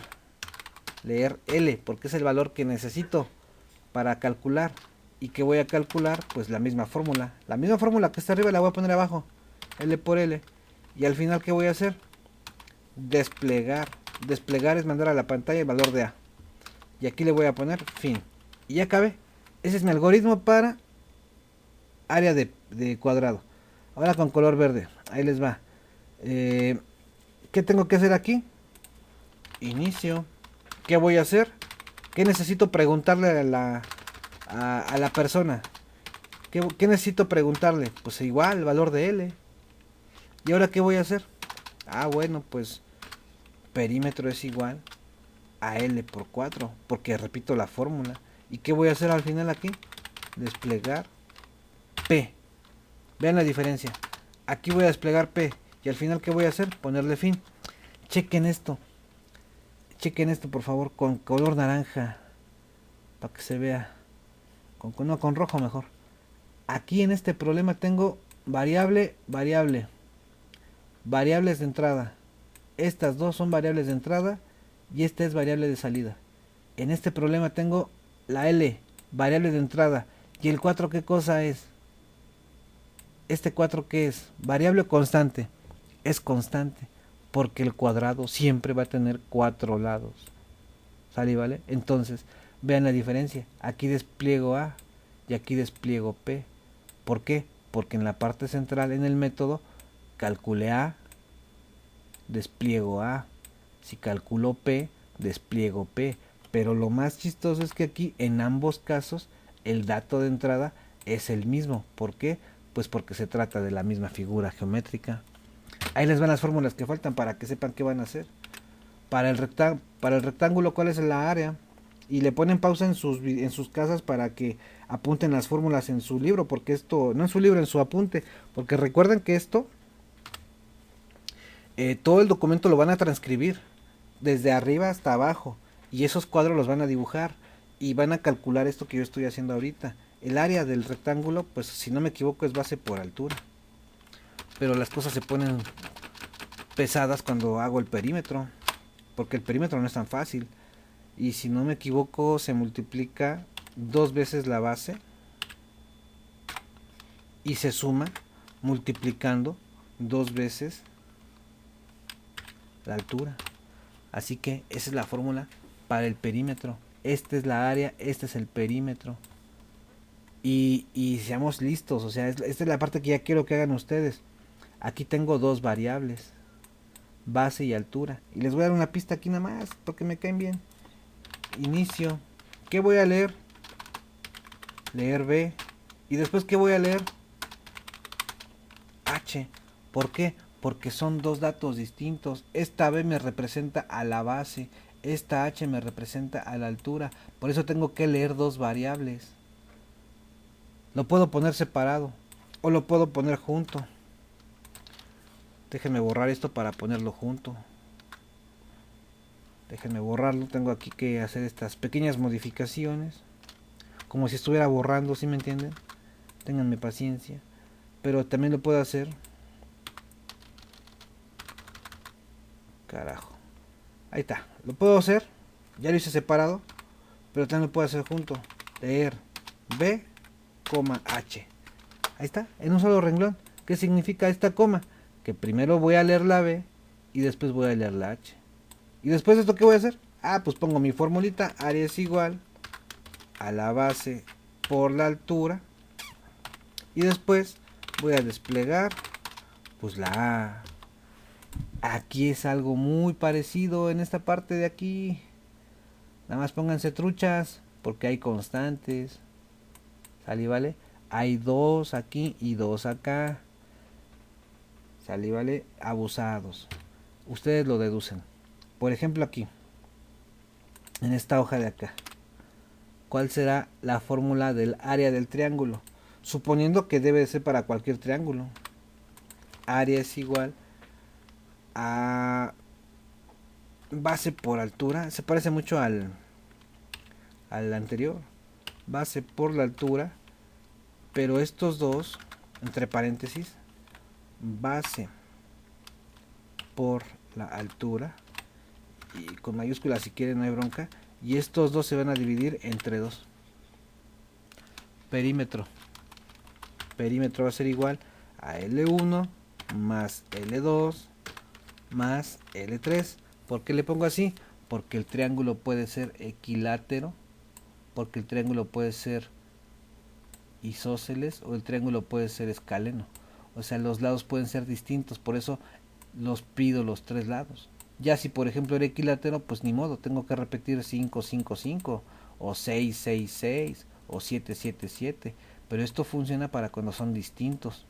Leer L, porque es el valor que necesito para calcular. ¿Y qué voy a calcular? Pues la misma fórmula. La misma fórmula que está arriba la voy a poner abajo. L por L. Y al final, ¿qué voy a hacer? Desplegar. Desplegar es mandar a la pantalla el valor de A. Y aquí le voy a poner fin. Y ya acabé. Ese es mi algoritmo para área de cuadrado. Ahora con color verde. Ahí les va. ¿Qué tengo que hacer aquí? Inicio. ¿Qué voy a hacer? ¿Qué necesito preguntarle a la persona? ¿Qué necesito preguntarle? Pues igual, el valor de L. ¿Y ahora qué voy a hacer? Ah, bueno, pues perímetro es igual a L por 4, porque repito la fórmula. ¿Y qué voy a hacer al final aquí? Desplegar P. Vean la diferencia. Aquí voy a desplegar P. Y al final, ¿qué voy a hacer? Ponerle fin. Chequen esto. Chequen esto, por favor, con color naranja. Para que se vea. No, con rojo mejor. Aquí en este problema tengo variable, variable. Variables de entrada. Estas dos son variables de entrada y esta es variable de salida. En este problema tengo la L, variable de entrada. ¿Y el 4 qué cosa es? ¿Este 4 qué es? Variable o constante. Es constante, porque el cuadrado siempre va a tener 4 lados. ¿Sale, vale? Entonces, vean la diferencia. Aquí despliego A y aquí despliego P. ¿Por qué? Porque en la parte central, en el método, calculé A, despliego A. Si calculo P, despliego P. Pero lo más chistoso es que aquí, en ambos casos, el dato de entrada es el mismo. ¿Por qué? Pues porque se trata de la misma figura geométrica. Ahí les van las fórmulas que faltan para que sepan qué van a hacer. Para el rectángulo, ¿cuál es la área? Y le ponen pausa en sus casas para que apunten las fórmulas en su libro, porque esto, no en su libro, en su apunte, porque recuerden que esto, todo el documento lo van a transcribir, desde arriba hasta abajo, y esos cuadros los van a dibujar, y van a calcular esto que yo estoy haciendo ahorita. El área del rectángulo, pues si no me equivoco, es base por altura. Pero las cosas se ponen pesadas cuando hago el perímetro, porque el perímetro no es tan fácil. Y si no me equivoco, se multiplica 2 veces la base y se suma multiplicando 2 veces la altura. Así que esa es la fórmula para el perímetro. Esta es la área, este es el perímetro. Y seamos listos, o sea, esta es la parte que ya quiero que hagan ustedes. Aquí tengo 2 variables, base y altura. Y les voy a dar una pista aquí nada más, porque me caen bien. Inicio. ¿Qué voy a leer? Leer B. ¿Y después qué voy a leer? H. ¿Por qué? Porque son 2 datos distintos. Esta B me representa a la base. Esta H me representa a la altura. Por eso tengo que leer 2 variables. Lo puedo poner separado o lo puedo poner junto. Déjenme borrar esto para ponerlo junto. Déjenme borrarlo, tengo aquí que hacer estas pequeñas modificaciones, como si estuviera borrando, ¿sí me entienden? Ténganme paciencia, pero también lo puedo hacer, carajo, ahí está, lo puedo hacer, ya lo hice separado, pero también lo puedo hacer junto, leer B, H, ahí está, en un solo renglón. ¿Qué significa esta coma? Que primero voy a leer la B y después voy a leer la H. ¿Y después de esto qué voy a hacer? Ah, pues pongo mi formulita, área es igual a la base por la altura. Y después voy a desplegar pues la A. Aquí es algo muy parecido en esta parte de aquí. Nada más pónganse truchas porque hay constantes. ¿Sale, vale? Hay dos aquí y dos acá. ¿Sale, vale? Abusados. Ustedes lo deducen. Por ejemplo aquí, en esta hoja de acá. ¿Cuál será la fórmula del área del triángulo? Suponiendo que debe ser para cualquier triángulo. Área es igual a base por altura. Se parece mucho al anterior. Base por la altura. Pero estos dos, entre paréntesis, base por la altura. Y con mayúsculas si quieren, no hay bronca. Y estos dos se van a dividir entre 2. Perímetro. Perímetro va a ser igual a L1 más L2 más L3. ¿Por qué le pongo así? Porque el triángulo puede ser equilátero, porque el triángulo puede ser isósceles o el triángulo puede ser escaleno. O sea, los lados pueden ser distintos, por eso los pido los tres lados. Ya si por ejemplo era equilátero, pues ni modo, tengo que repetir 5, 5, 5 o 6, 6, 6 o 7, 7, 7. Pero esto funciona para cuando son distintos.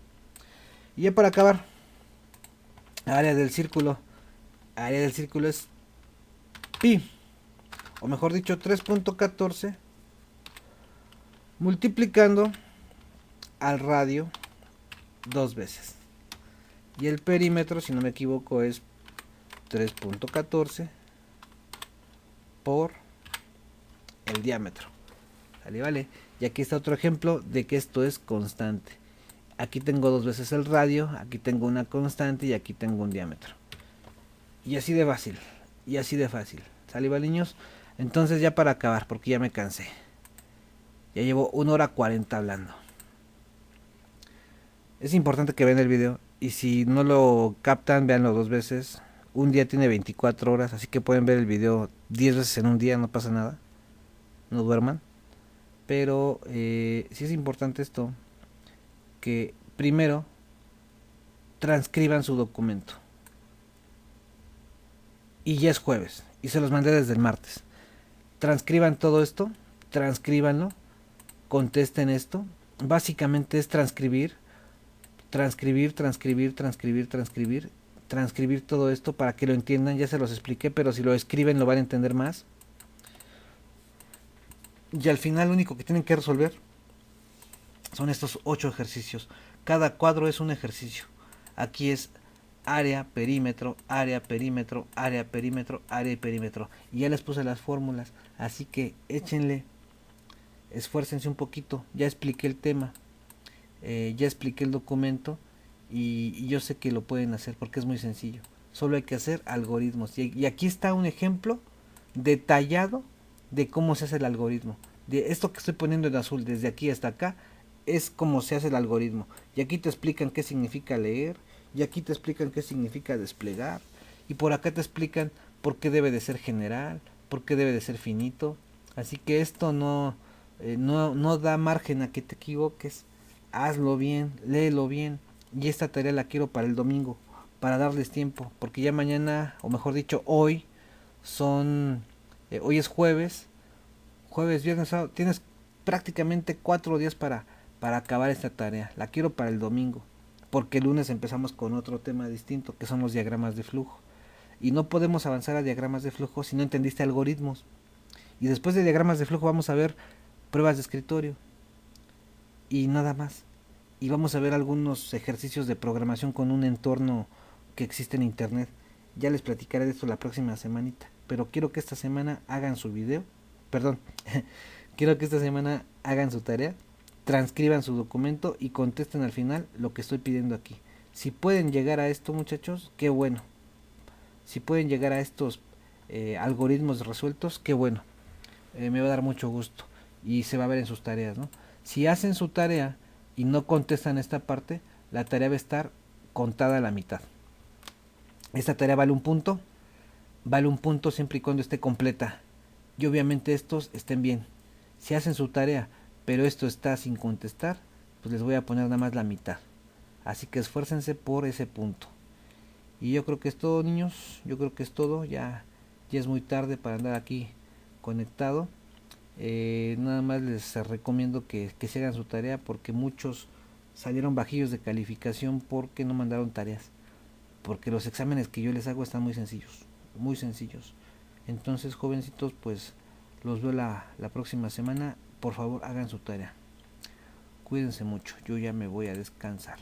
Y ya para acabar, área del círculo. Área del círculo es pi, o mejor dicho 3.14 multiplicando al radio 2 veces. Y el perímetro, si no me equivoco, es 3.14 por el diámetro. ¿Vale? Vale. Y aquí está otro ejemplo de que esto es constante. Aquí tengo 2 veces el radio, aquí tengo una constante y aquí tengo un diámetro. Y así de fácil, y así de fácil. ¿Sale, vale, niños? Entonces ya para acabar, porque ya me cansé. Ya llevo 1 hora 40 hablando. Es importante que vean el video. Y si no lo captan, véanlo 2 veces. Un día tiene 24 horas, así que pueden ver el video 10 veces en un día, no pasa nada. No duerman. Pero sí es importante esto, que primero transcriban su documento. Y ya es jueves, y se los mandé desde el martes. Transcriban todo esto, transcríbanlo, contesten esto. Básicamente es transcribir todo esto para que lo entiendan. Ya se los expliqué, pero si lo escriben lo van a entender más. Y al final lo único que tienen que resolver son estos 8 ejercicios. Cada cuadro es un ejercicio. Aquí es área, perímetro, área, perímetro, área, perímetro, área y perímetro. Y ya les puse las fórmulas. Así que échenle, esfuércense un poquito. Ya expliqué el tema, ya expliqué el documento y yo sé que lo pueden hacer porque es muy sencillo. Solo hay que hacer algoritmos. Y aquí está un ejemplo detallado de cómo se hace el algoritmo. De esto que estoy poniendo en azul, desde aquí hasta acá, es como se hace el algoritmo. Y aquí te explican qué significa leer, y aquí te explican qué significa desplegar, y por acá te explican por qué debe de ser general, por qué debe de ser finito. Así que esto no da margen a que te equivoques. Hazlo bien, léelo bien. Y esta tarea la quiero para el domingo, para darles tiempo, porque ya mañana, o mejor dicho hoy, hoy es jueves, viernes, sábado, tienes prácticamente 4 días para acabar esta tarea. La quiero para el domingo, porque el lunes empezamos con otro tema distinto, que son los diagramas de flujo. Y no podemos avanzar a diagramas de flujo si no entendiste algoritmos. Y después de diagramas de flujo vamos a ver pruebas de escritorio. Y nada más. Y vamos a ver algunos ejercicios de programación con un entorno que existe en internet. Ya les platicaré de esto la próxima semanita. pero quiero que esta semana hagan su video, perdón, quiero que esta semana hagan su tarea, transcriban su documento y contesten al final lo que estoy pidiendo aquí. Si pueden llegar a esto, muchachos, qué bueno. Si pueden llegar a estos algoritmos resueltos, qué bueno. Me va a dar mucho gusto y se va a ver en sus tareas, ¿no? Si hacen su tarea y no contestan esta parte, la tarea va a estar contada a la mitad. Esta tarea vale un punto siempre y cuando esté completa. Y obviamente estos estén bien. Si hacen su tarea, pero esto está sin contestar, pues les voy a poner nada más la mitad. Así que esfuércense por ese punto. Y yo creo que es todo, niños. Yo creo que es todo. Ya es muy tarde para andar aquí conectado. Nada más les recomiendo que se hagan su tarea porque muchos salieron bajillos de calificación porque no mandaron tareas. Porque los exámenes que yo les hago están muy sencillos. Muy sencillos. Entonces, jovencitos, pues los veo la próxima semana. Por favor, hagan su tarea. Cuídense mucho. Yo ya me voy a descansar.